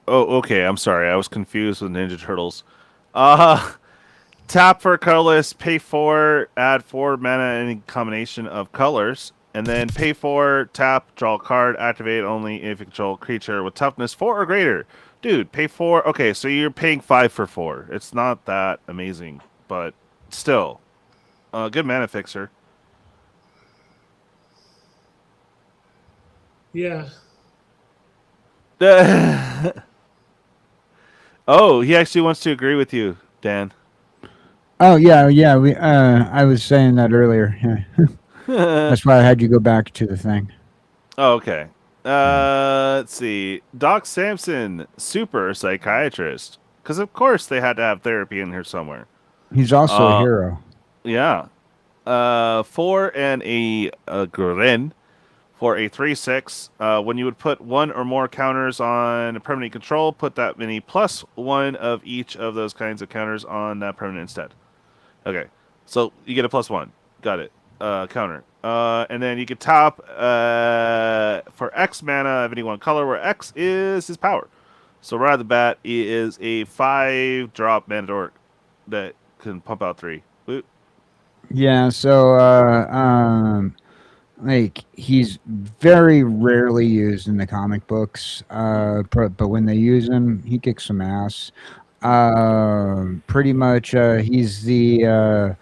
okay. I'm sorry. I was confused with Ninja Turtles. Tap for colorless, pay 4, add 4 mana any combination of colors, and then pay 4, tap, draw a card, activate only if you control a creature with toughness 4 or greater. Dude, pay 4. Okay, so you're paying 5 for 4. It's not that amazing, but still, good mana fixer. Yeah. Oh, he actually wants to agree with you, Dan. Oh yeah. We I was saying that earlier. Yeah. That's why I had you go back to the thing. Oh, okay. Let's see. Doc Samson, super psychiatrist. Because of course they had to have therapy in here somewhere. He's also a hero. Yeah. 4 and a Gren for a 3/6. When you would put 1 or more counters on a permanent control, put that many +1 of each of those kinds of counters on that permanent instead. Okay. So you get a +1. Got it. Counter. And then you can top for X mana of any one color, where X is his power. So right off the bat, he is a 5-drop mana dork that can pump out 3. Boop. Yeah, so like he's very rarely used in the comic books, but when they use him, he kicks some ass. Pretty much, he's the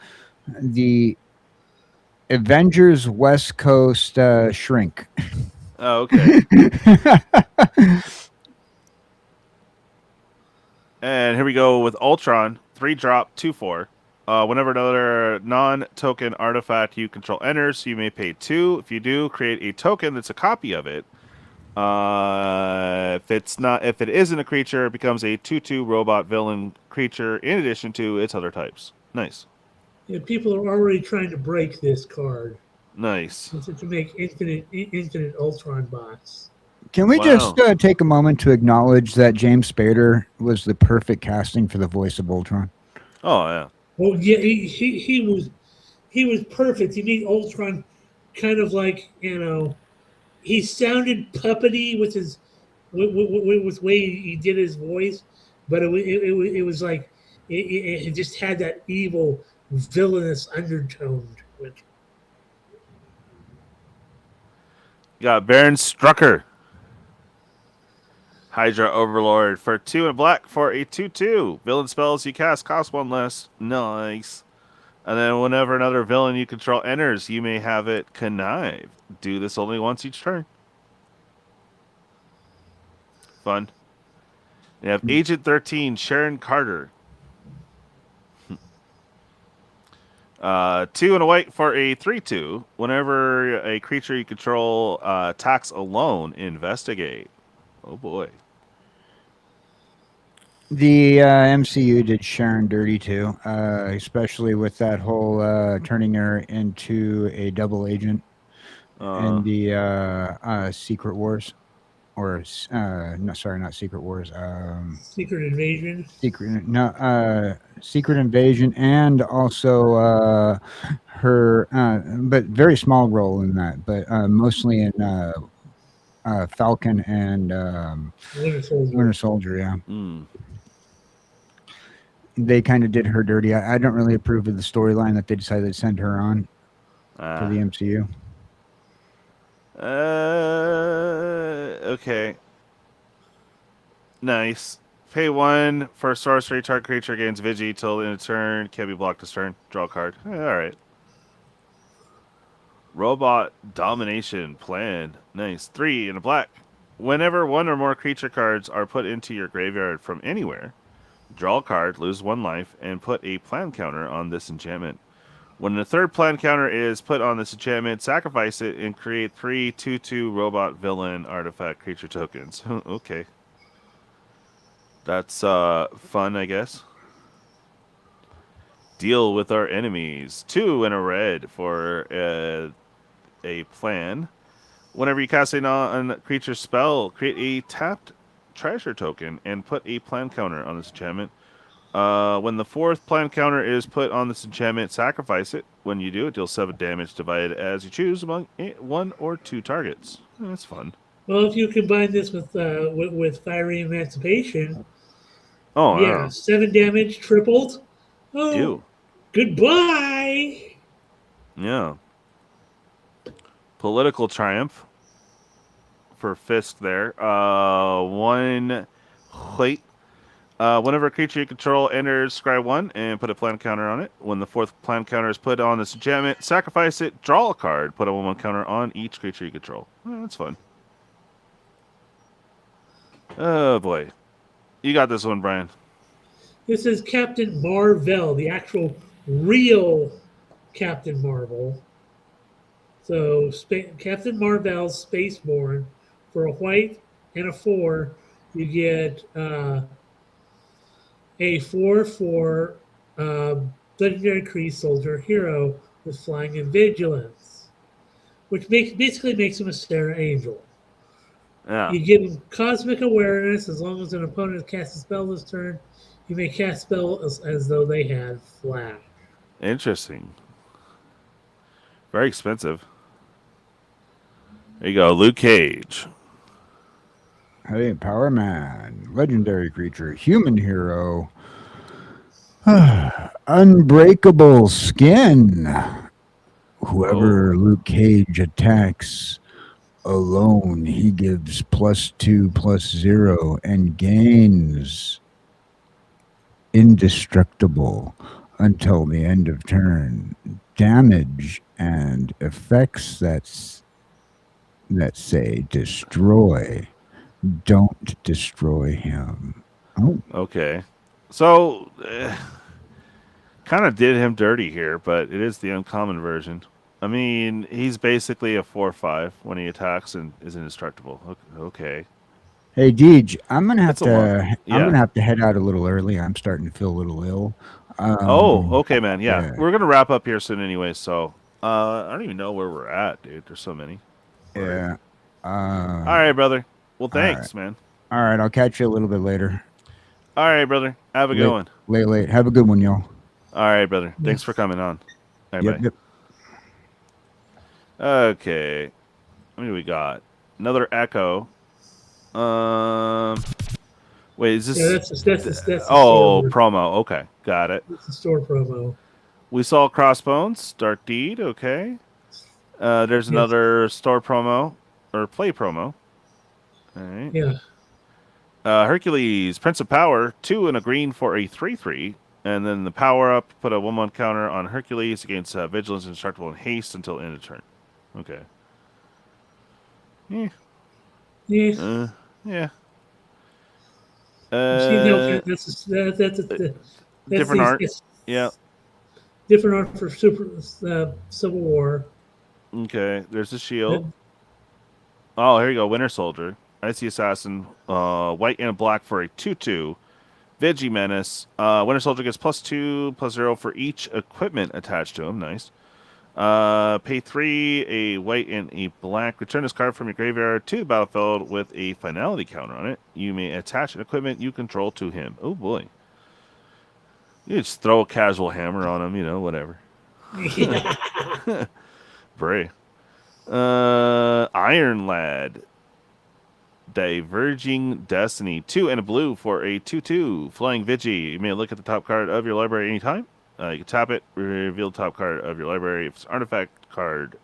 Avengers West Coast shrink. Oh, okay. And here we go with Ultron, 3-drop, 2/4. Whenever another non-token artifact you control enters, you may pay 2. If you do, create a token that's a copy of it. If it isn't a creature, it becomes a 2/2 robot villain creature in addition to its other types. Nice. Yeah, people are already trying to break this card. Nice. To make infinite Ultron bots. Can we just take a moment to acknowledge that James Spader was the perfect casting for the voice of Ultron? Oh yeah. Well, yeah, he was perfect. He made Ultron kind of like, he sounded puppety with his with way he did his voice, but it was like it just had that evil, villainous undertone to it. You got Baron Strucker, Hydra Overlord for 2 and black for a 2/2. Villain spells you cast cost 1 less. Nice. And then whenever another villain you control enters, you may have it connive. Do this only once each turn. Fun. You have Agent 13, Sharon Carter. 2 and a white for a 3/2. Whenever a creature you control attacks alone, investigate. Oh boy. The MCU did Sharon dirty too, especially with that whole turning her into a double agent in the Secret Wars, or no, sorry, not Secret Wars. Secret Invasion. Secret Invasion, and also her, but very small role in that, but mostly in Falcon and Winter Soldier. Winter Soldier. Yeah. Mm. They kind of did her dirty. I don't really approve of the storyline that they decided to send her on for the MCU. Okay. Nice. Pay 1 for sorcery. Target creature gains Vigi till in a turn. Can't be blocked this turn. Draw a card. All right. Robot domination planned. Nice. 3 in a black. Whenever 1 or more creature cards are put into your graveyard from anywhere, draw a card, lose 1 life, and put a plan counter on this enchantment. When the third plan counter is put on this enchantment, sacrifice it and create 3 2/2 robot villain artifact creature tokens. Okay. That's fun, I guess. Deal with our enemies. 2 and a red for a plan. Whenever you cast a non-creature spell, create a tapped treasure token and put a plan counter on this enchantment. When the 4th plan counter is put on this enchantment, sacrifice it. When you do, it deals 7 damage divided as you choose among 1 or 2 targets. That's fun. Well, if you combine this with Fiery Emancipation, Oh, yeah, 7 damage tripled. Oh, Ew. Goodbye. Yeah. Political triumph for Fisk there. 1 white. Whenever a creature you control enters scry 1 and put a plan counter on it. When the 4th plan counter is put on this enchantment, sacrifice it, draw a card, put a 1/1 counter on each creature you control. That's fun. Oh boy. You got this one, Brian. This is Captain Marvel, the actual real Captain Marvel. So Captain Marvel's Spaceborne for a white and a 4. You get a 4 for legendary Kree soldier hero with flying and vigilance, which basically makes him a Sarah Angel. Yeah. You give him cosmic awareness as long as an opponent casts a spell this turn. You may cast spells as though they had flash. Interesting. Very expensive. There you go, Luke Cage. Hey, Power Man, legendary creature, human hero, unbreakable skin. Whoever Luke Cage attacks alone, he gives +2/+0 and gains indestructible until the end of turn. Damage and effects that say destroy. Don't destroy him. Oh, Okay. So, kind of did him dirty here, but it is the uncommon version. I mean, he's basically a 4/5 when he attacks and is indestructible. Okay. hey, Deej, I'm gonna have That's a lot. to. Yeah. I'm gonna have to head out a little early. I'm starting to feel a little ill. Okay, man. Yeah. yeah. We're going to wrap up here soon anyway, so I don't even know where we're at, dude. There's so many. Yeah. All right, brother. Well, thanks, right. man. All right. I'll catch you a little bit later. All right, brother. Have a good one. Late. Have a good one, y'all. All right, brother. Thanks for coming on. All right, Yep. Okay. What do we got? Another Echo. Wait, is this? Yeah, that's the oh, store. promo. Okay, got it. It's the store promo. We saw Crossbones, Dark Deed. Okay. There's another store promo or play promo. All right. Yeah. Hercules, Prince of Power, 2 and a green for a 3/3. And then the power up, put a 1/1 counter on Hercules against Vigilance, Indestructible, and Haste until end of turn. Okay. Yeah. Yeah. Yeah. See, no, that's different art. Yeah. different art for Civil War. Okay, there's a shield. Then- Oh, here you go. Winter Soldier. Icy Assassin. White and black for a 2/2. Veggie Menace. Winter Soldier gets +2/+0 for each equipment attached to him. Nice. Pay 3, a white and a black. Return this card from your graveyard to the battlefield with a finality counter on it. You may attach an equipment you control to him. Oh boy. You just throw a casual hammer on him, whatever. Yeah. Bray. Iron Lad. Diverging Destiny. 2 and a blue for a 2/2. Flying Vigi. You may look at the top card of your library anytime. You can tap it, reveal the top card of your library. If it's an artifact card,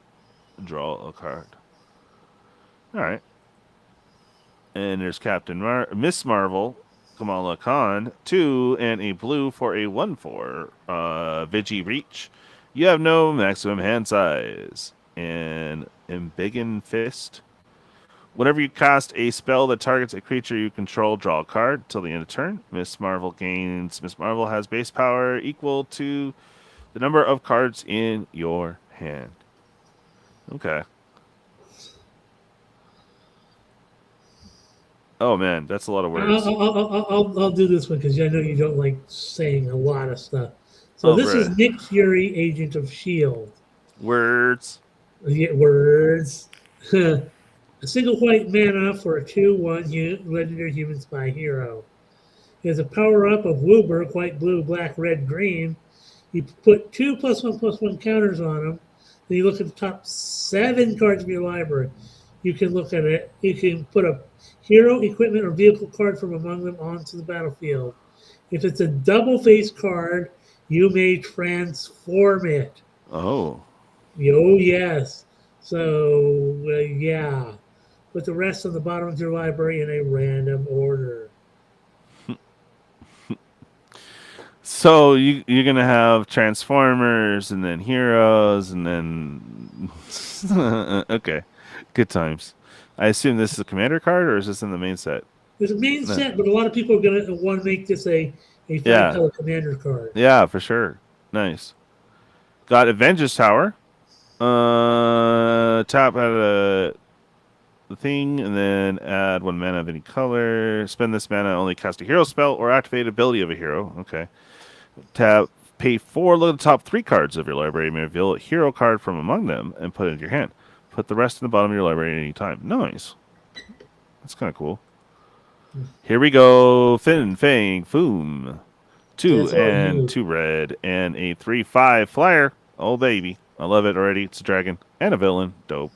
draw a card. Alright. And there's Miss Marvel, Kamala Khan. 2 and a blue for a 1/4. Vigi Reach. You have no maximum hand size. And Embiggen Fist. Whenever you cast a spell that targets a creature you control, draw a card till the end of turn. Miss Marvel has base power equal to the number of cards in your hand. Okay. Oh man, that's a lot of words. I'll do this one because I know you don't like saying a lot of stuff. So this is Nick Fury, Agent of S.H.I.E.L.D. Words. Yeah, words. A single white mana for a 2/1 legendary human spy hero. He has a power-up of Wooburg, white, blue, black, red, green. You put 2 +1/+1 counters on him. Then you look at the top 7 cards of your library. You can look at it. You can put a hero, equipment, or vehicle card from among them onto the battlefield. If it's a double-face card, you may transform it. Oh. Oh, yes. So, yeah. Put the rest on the bottom of your library in a random order. So you're going to have Transformers and then Heroes and then... Okay. Good times. I assume this is a commander card or is this in the main set? There's a main set, but a lot of people are going to want to make this a 5-color commander card. Yeah, for sure. Nice. Got Avengers Tower. Tap out the thing and then add 1 mana of any color. Spend this mana, only cast a hero spell or activate ability of a hero. Okay. Tap, pay 4, look at the top 3 cards of your library. You may reveal a hero card from among them and put it into your hand. Put the rest in the bottom of your library at any time. Nice. That's kind of cool. Here we go. Fin, Fang, Foom. 2 and 2 red and a 3/5 flyer. Oh, baby. I love it already. It's a dragon and a villain. Dope.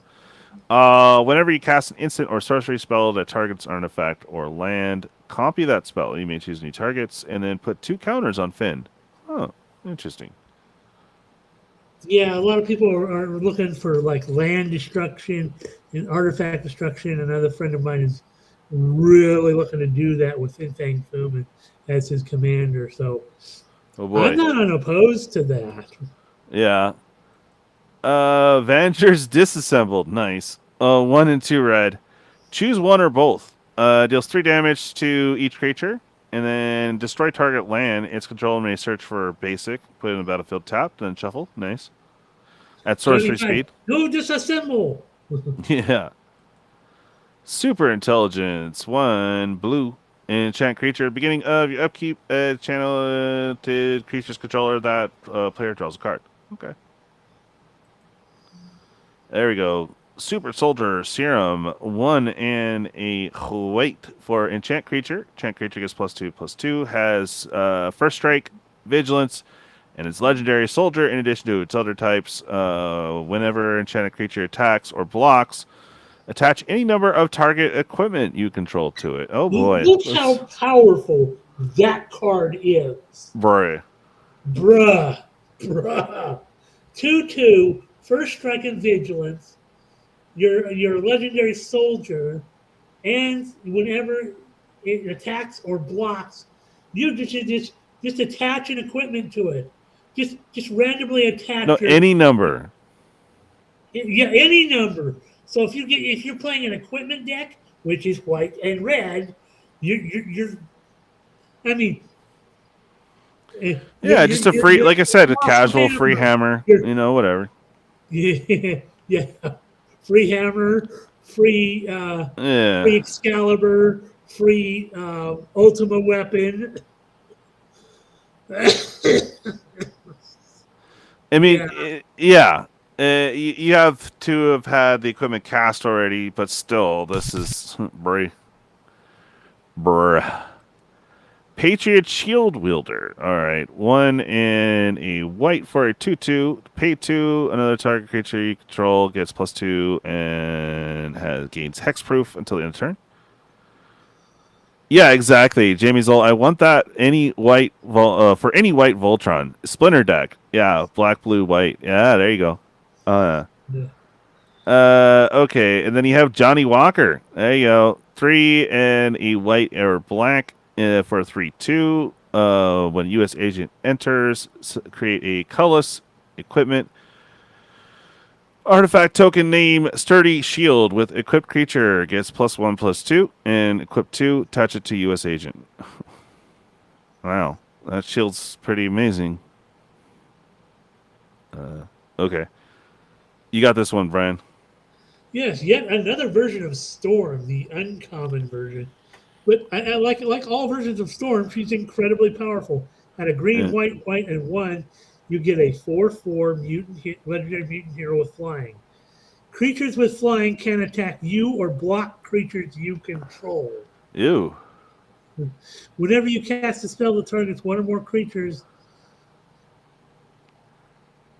Whenever you cast an instant or sorcery spell that targets an artifact or land, copy that spell. You may choose new targets and then put 2 counters on Finn. Oh, interesting. Yeah, a lot of people are looking for like land destruction and artifact destruction. Another friend of mine is really looking to do that with Fin Fang Foom as his commander. So I'm not unopposed to that. Yeah. Avengers Disassembled. Nice. 1 and 2 red. Choose one or both. Deals 3 damage to each creature. And then destroy target land. Its controller may search for basic. Put it in the battlefield tapped. Then shuffle. Nice. At sorcery speed. No, disassemble. Yeah. Super Intelligence. 1 blue. Enchant creature. Beginning of your upkeep. Channel to creature's controller. That player draws a card. Okay. There we go. Super Soldier Serum. 1 and a white for enchant creature. Enchant creature gets +2/+2. Has first strike, vigilance, and its legendary soldier in addition to its other types. Whenever enchanted creature attacks or blocks, attach any number of target equipment you control to it. Oh boy. Look how powerful that card is. Bruh. 2/2, first strike and vigilance. Your legendary soldier, and whenever it attacks or blocks, you just attach an equipment to it. Just randomly attach. No, any number. Yeah, any number. So if you're playing an equipment deck, which is white and red, you're I mean, Yeah, just a free, like I said, a casual free hammer. You're- You know, whatever. Yeah, yeah. Free hammer, free Yeah. free Excalibur, free Ultima weapon. I mean, Yeah. yeah. You have to have had the equipment cast already, but still, this is bruh. Patriot Shield Wielder. All right. 1 and a white for a 2/2. Pay 2. Another target creature you control gets +2 and gains hexproof until the end of turn. Yeah, exactly. Jamie Zoll, I want that any white for any white Voltron. Splinter deck. Yeah, black, blue, white. Yeah, there you go. Yeah. Okay, and then you have Johnny Walker. There you go. 3 and a white or black for a 3/2. When U.S. agent enters, create a colorless equipment artifact token name Sturdy Shield with equipped creature gets +1/+2 and equip 2. Attach it to U.S. agent. Wow, that shield's pretty amazing. Okay, you got this one, Brian. Yes, yet another version of Storm, the uncommon version. But I like all versions of Storm, she's incredibly powerful. At a green, Yeah. white, and 1, you get a 4/4 legendary mutant hero with flying. Creatures with flying can attack you or block creatures you control. Ew. Whenever you cast a spell that targets one or more creatures,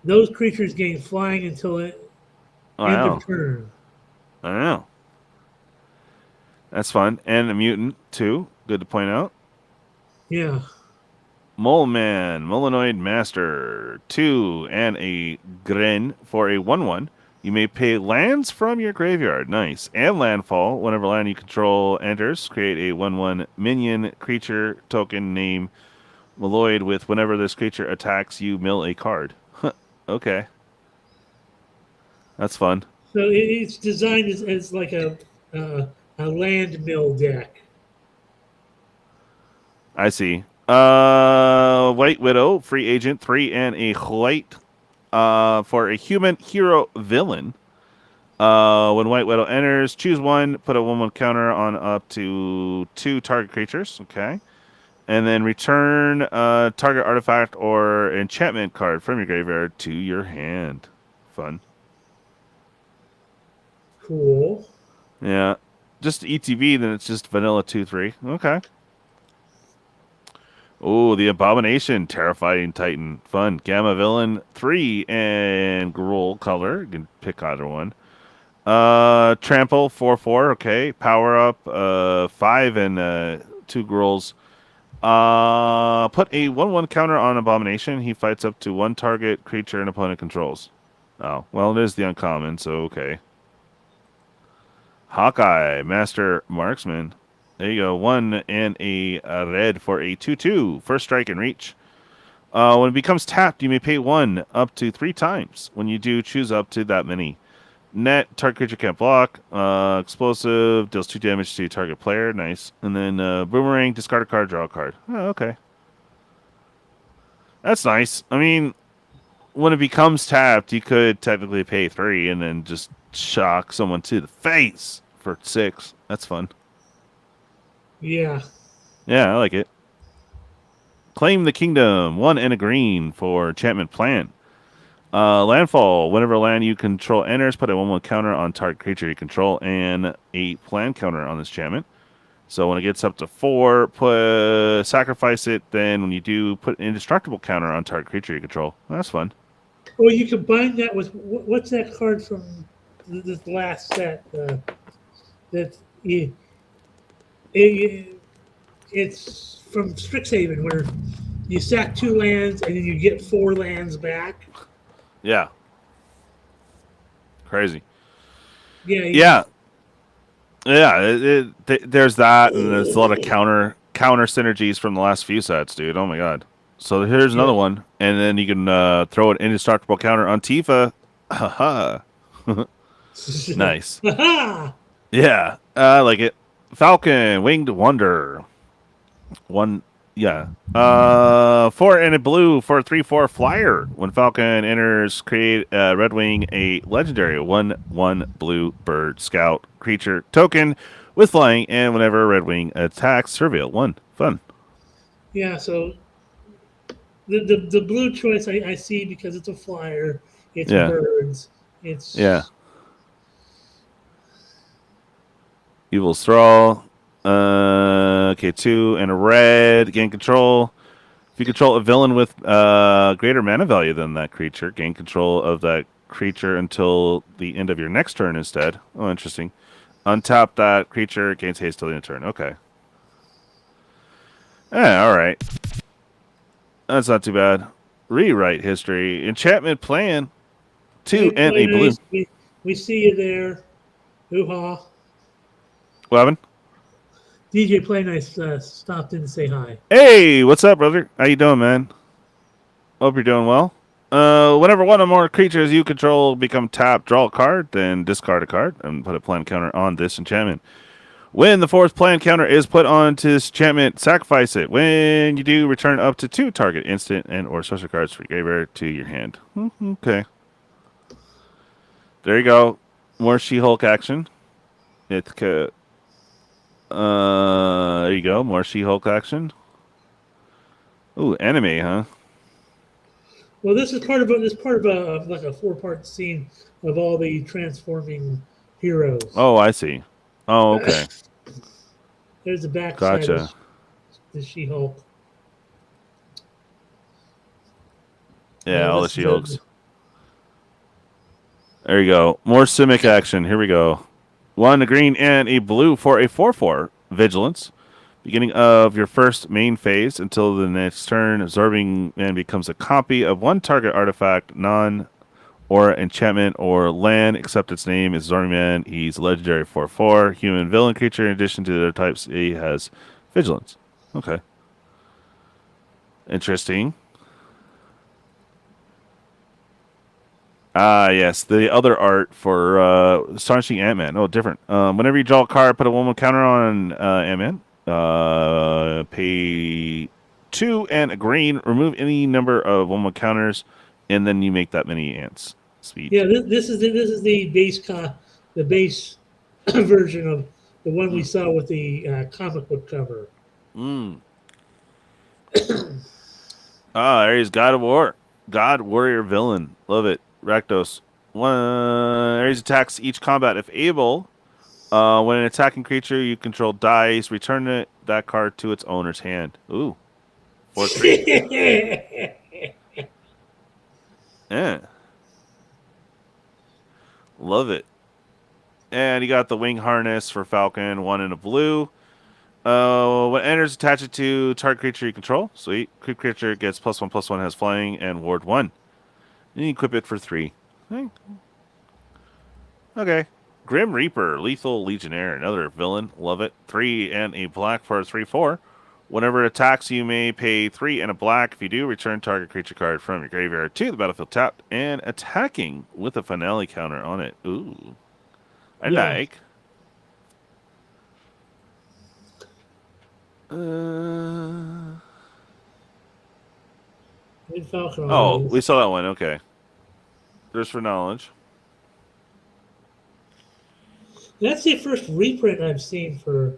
those creatures gain flying until end Wow. of turn. I don't know. That's fun. And a mutant, too. Good to point out. Yeah. Mole Man, Molenoid Master. 2 and a Gren for a 1/1. You may pay lands from your graveyard. Nice. And landfall. Whenever land you control enters, create a 1/1 minion creature token name Molloid with whenever this creature attacks, you mill a card. Okay. That's fun. So it's designed as like a land mill deck. I see. White Widow, free agent, 3 and a white for a human hero villain. When White Widow enters, choose 1, put a 1/1 counter on up to 2 target creatures. Okay. And then return target artifact or enchantment card from your graveyard to your hand. Fun. Cool. Yeah. Just ETB, then it's just vanilla 2/3. Okay. Oh, the Abomination, Terrifying Titan. Fun. Gamma Villain, 3 and Gruul color. You can pick either one. Trample, 4/4. Okay. Power up, 5 and 2 Gruuls. Put a 1/1 counter on Abomination. He fights up to 1 target creature an opponent controls. Oh, well, it is the uncommon, so okay. Hawkeye, Master Marksman. There you go. 1 and a red for a 2/2. First strike and reach. When it becomes tapped, you may pay 1 up to 3 times. When you do, choose up to that many. Net, target creature can't block. Explosive, deals 2 damage to target player. Nice. And then boomerang, discard a card, draw a card. Oh, okay. That's nice. I mean, when it becomes tapped, you could technically pay 3 and then just shock someone to the face for 6. That's fun. Yeah. Yeah, I like it. Claim the Kingdom. 1 and a green for enchantment plan. Landfall. Whenever land you control enters, put a 1/1 counter on target creature you control and a plan counter on this enchantment. So when it gets up to 4, sacrifice it. Then when you do, put an indestructible counter on target creature you control. That's fun. Well, you combine that with what's that card from this last set? It's from Strixhaven where you sack 2 lands and then you get 4 lands back. Yeah. Crazy. Yeah. There's that, and there's a lot of counter synergies from the last few sets, dude. Oh my god. So here's another one, and then you can throw an indestructible counter on Tifa. Haha. Nice. Yeah, I like it. Falcon, Winged Wonder. 1 Yeah. 4 and a blue for a 3/4 flyer. When Falcon enters, create Red Wing a legendary 1/1 blue bird scout creature token with flying, and whenever Red Wing attacks, surveil 1. Fun. Yeah, so the blue choice I see because it's a flyer, it's Yeah. birds, it's Yeah. Evil's Thrall. Okay, 2 and a red. Gain control. If you control a villain with greater mana value than that creature, gain control of that creature until the end of your next turn instead. Oh, interesting. Untap that creature, gains haste till the end of turn. Okay. Yeah, all right. That's not too bad. Rewrite history. Enchantment plan. 2 Hey, and Play a blue. Nice, we see you there. Hoo-ha. What happened? DJ Play Nice stopped in to say hi. Hey, what's up, brother? How you doing, man? Hope you're doing well. Whenever one or more creatures you control become tapped, draw a card, then discard a card and put a plant counter on this enchantment. When the 4th plant counter is put on to this enchantment, sacrifice it. When you do, return up to 2 target instant and or sorcery cards from your graveyard to your hand. Okay. There you go. More She-Hulk action. There you go. More She-Hulk action. Ooh, anime, huh? Well, this is part of a like a 4-part scene of all the transforming heroes. Oh, I see. Oh, okay. There's the backside Gotcha. of the She-Hulk. Yeah, all the this is She-Hulks. There you go. More Simic action. Here we go. 1 a green and a blue for a 4/4 Vigilance. Beginning of your first main phase until the next turn, absorbing man becomes a copy of 1 target artifact, or enchantment or land, except its name is absorbing man. He's a legendary 4/4 human villain creature. In addition to their types, he has Vigilance. Okay. Interesting. Ah, yes. The other art for Astonishing Ant-Man. Oh, different. Whenever you draw a card, put a 1/1 counter on Ant-Man. Pay 2 and a green. Remove any number of 1/1 counters, and then you make that many ants. Sweet. Yeah, this is the base version of the one we saw with the comic book cover. There he's God of War. God Warrior Villain. Love it. Rakdos. Ares attacks each combat if able. When an attacking creature you control dies, return that card to its owner's hand. Ooh. 4/3. Yeah. Love it. And you got the wing harness for Falcon, 1 in a blue. When enters, attach it to target creature you control. Sweet. Creature gets +1/+1, has flying, and ward 1. And you equip it for 3. Okay. Grim Reaper, Lethal Legionnaire, another villain. Love it. 3 and a black for a 3/4. Whenever it attacks, you may pay 3 and a black. If you do, return target creature card from your graveyard to the battlefield tapped and attacking with a Fornelli counter on it. Ooh. I like. Oh, we saw that one. Okay. There's for knowledge. That's the first reprint I've seen for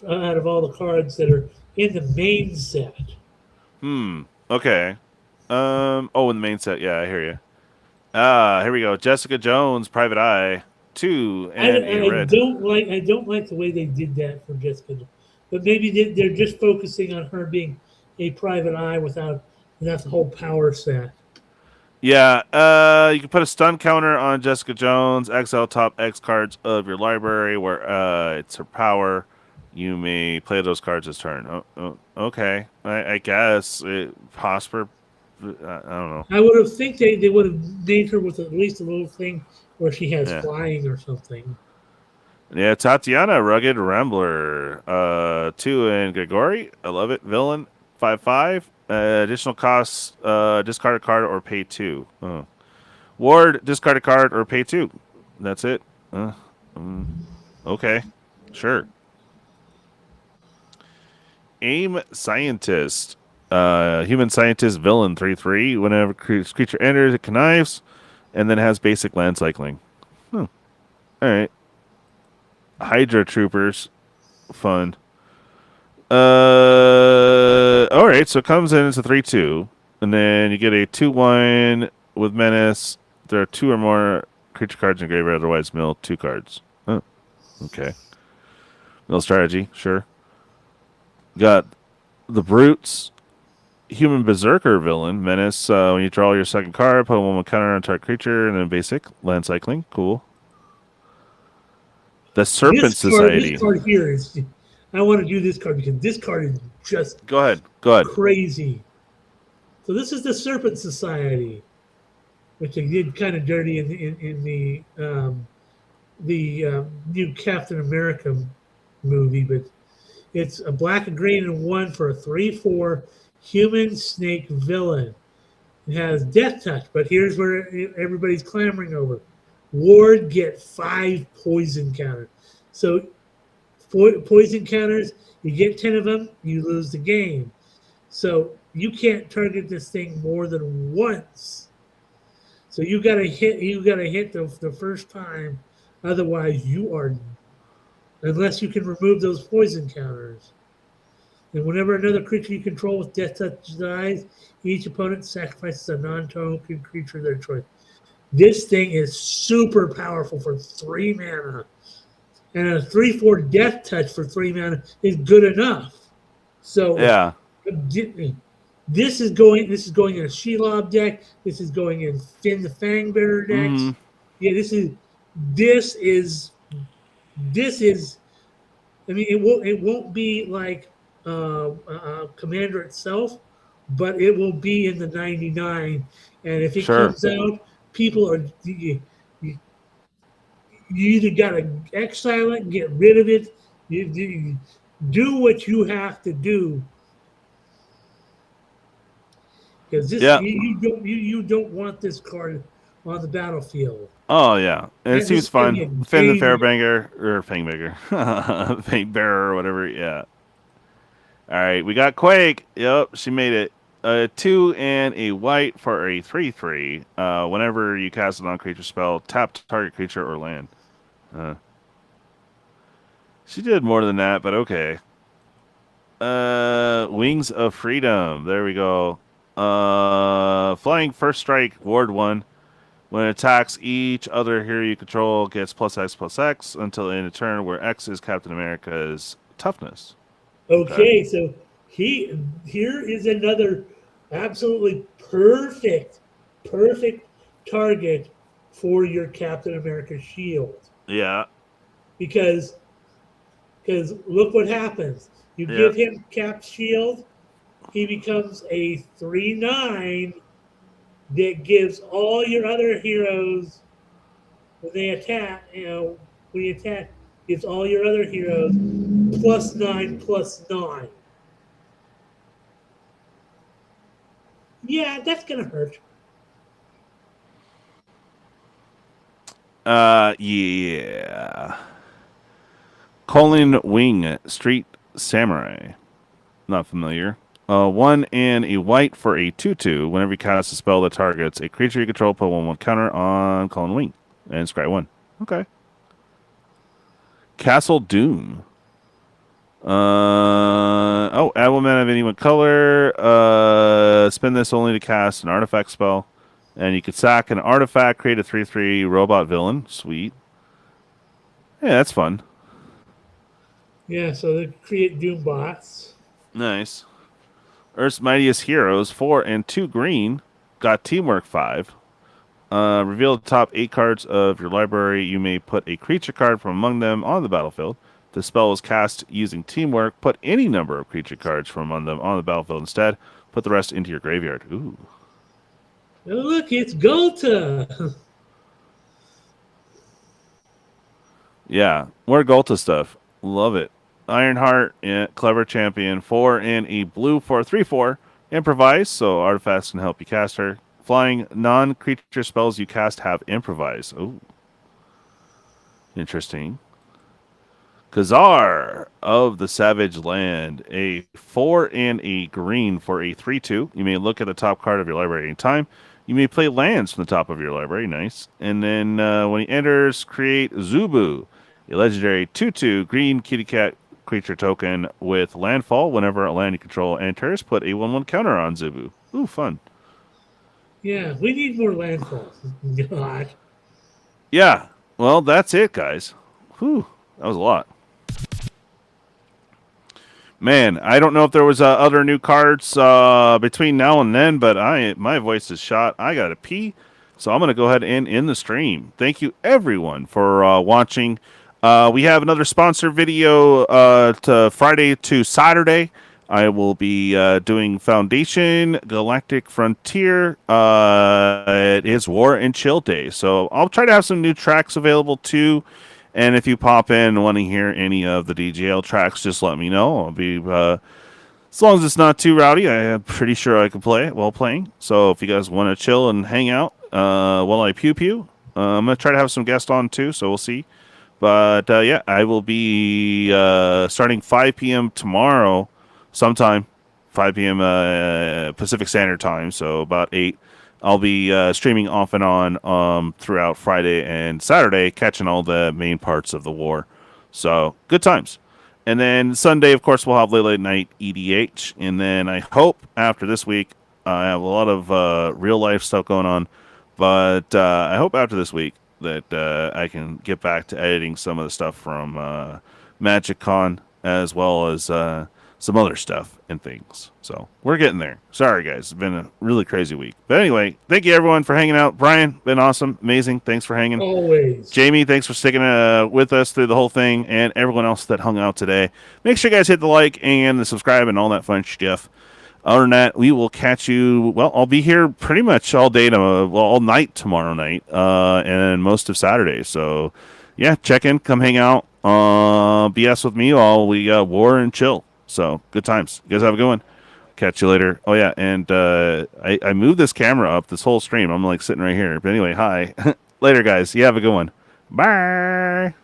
out of all the cards that are in the main set. Okay. Oh, in the main set. Yeah, I hear you. Here we go. Jessica Jones, Private Eye, 2 and a red. I don't like the way they did that for Jessica, but maybe they're just focusing on her being a Private Eye without the whole power set. Yeah, you can put a stun counter on Jessica Jones, exile top X cards of your library where it's her power. You may play those cards this turn. Oh, okay. I guess. Prosper. I don't know. I would have think they would have made her with at least a little thing where she has flying or something. Yeah, Tatiana, Rugged Rambler. 2 and Grigori. I love it. Villain, 5/5. Additional costs, discard a card or pay 2. Ward, discard a card or pay 2. That's it. Okay, sure. Aim Scientist. Human Scientist Villain 3/3. Whenever creature enters, it connives, and then has basic land cycling. All right. Hydra Troopers. Fun. All right, so it comes in as a 3/2, and then you get a 2/1 with Menace. There are 2 or more creature cards in the graveyard, otherwise mill 2 cards. Oh, okay. Mill strategy, sure. Got the Brutes, Human Berserker Villain, Menace. When you draw your second card, put 1 counter on target creature, and then basic land cycling. Cool. The Serpent Society. This card here is. I want to do this card because this card is just Go ahead. Go ahead. crazy. So this is the Serpent Society, which they did kind of dirty in the new Captain America movie, but it's a black and green and 1 for a 3/4 human snake villain. It has death touch, but here's where everybody's clamoring over. Ward get 5 poison counters. So poison counters, you get 10 of them, you lose the game. So you can't target this thing more than once. So you gotta hit the first time. Otherwise you are, unless you can remove those poison counters. And whenever another creature you control with death touch dies, each opponent sacrifices a non-token creature of their choice. This thing is super powerful for 3 mana. And a 3/4 death touch for 3 mana is good enough. So Yeah. this is going in a Shelob deck. This is going in Finn the Fangbearer decks. Mhm. Yeah, this is. I mean, it won't be like Commander itself, but it will be in the 99. And if it comes out, people are you either gotta exile it, get rid of it. You do what you have to do. Because you don't want this card on the battlefield. Oh yeah, and it seems fun. Finn the Fairbanger or Fangbanger, Fangbearer or whatever. Yeah. All right, we got Quake. Yep, she made it. 2 and a white for a 3/3. Whenever you cast a non-creature spell, tap target creature or land. She did more than that, but okay. Wings of Freedom. There we go. Flying first strike, ward 1. When it attacks, each other hero you control gets +X/+X until the end of turn, where X is Captain America's toughness. Okay, so here is another absolutely perfect target for your Captain America shield. Yeah. Because look what happens. You give him Cap's shield, he becomes a 3/9 that gives all your other heroes when they attack, gives all your other heroes +9/+9. Yeah, that's gonna hurt. Yeah. Colin Wing, Street Samurai. Not familiar. 1 and a white for a 2/2. Whenever you cast a spell that targets a creature you control, put 1/1 counter on Colin Wing and scry 1. Okay. Castle Doom. Add 1 mana of any one color. Spend this only to cast an artifact spell. And you could sack an artifact, create a 3/3 robot villain. Sweet. Yeah, that's fun. Yeah, so they create Doom bots. Nice. Earth's Mightiest Heroes, 4 and 2 green. Got Teamwork 5. Reveal the top 8 cards of your library. You may put a creature card from among them on the battlefield. The spell is cast using Teamwork. Put any number of creature cards from among them on the battlefield instead. Put the rest into your graveyard. Ooh. Oh, look, it's Golta. Yeah, more Golta stuff. Love it. Ironheart, yeah, clever champion. 4 and a blue for 3/4. Improvise, so artifacts can help you cast her. Flying non-creature spells you cast have improvise. Oh, interesting. Khazar of the Savage Land, a 4 and a green for a 3/2. You may look at the top card of your library any time. You may play lands from the top of your library. Nice. And then when he enters, create Zubu, a legendary 2/2 green kitty cat creature token with landfall. Whenever a land you control enters, put a 1/1 counter on Zubu. Ooh, fun. Yeah, we need more landfalls. God. Yeah. Well, that's it, guys. Whew. That was a lot. Man, I don't know if there was other new cards between now and then, but my voice is shot. I got to pee, so I'm going to go ahead and end the stream. Thank you, everyone, for watching. We have another sponsor video to Friday to Saturday. I will be doing Foundation Galactic Frontier. It is War and Chill Day, so I'll try to have some new tracks available too. And if you pop in and want to hear any of the DJL tracks, just let me know. I'll be as long as it's not too rowdy. I am pretty sure I can play it while playing. So if you guys want to chill and hang out while I pew pew, I'm gonna try to have some guests on too. So we'll see. But yeah, I will be starting 5 p.m. tomorrow, sometime 5 p.m. Pacific Standard Time. So about 8. I'll be streaming off and on throughout Friday and Saturday, catching all the main parts of the war. So, good times. And then Sunday, of course, we'll have late night EDH. And then I hope after this week, I have a lot of real life stuff going on. But I hope after this week that I can get back to editing some of the stuff from MagicCon, as well as some other stuff and things. So we're getting there. Sorry, guys. It's been a really crazy week. But anyway, thank you, everyone, for hanging out. Brian, been awesome. Amazing. Thanks for hanging. Always. Jamie, thanks for sticking with us through the whole thing. And everyone else that hung out today. Make sure you guys hit the like and the subscribe and all that fun stuff. Other than that, we will catch you. Well, I'll be here pretty much all day, all night tomorrow night, and most of Saturday. So, yeah, check in, come hang out, BS with me while we war and chill. So, good times. You guys have a good one. Catch you later. Oh, yeah, and I moved this camera up this whole stream. I'm like sitting right here. But anyway, hi. Later, guys. You have a good one. Bye.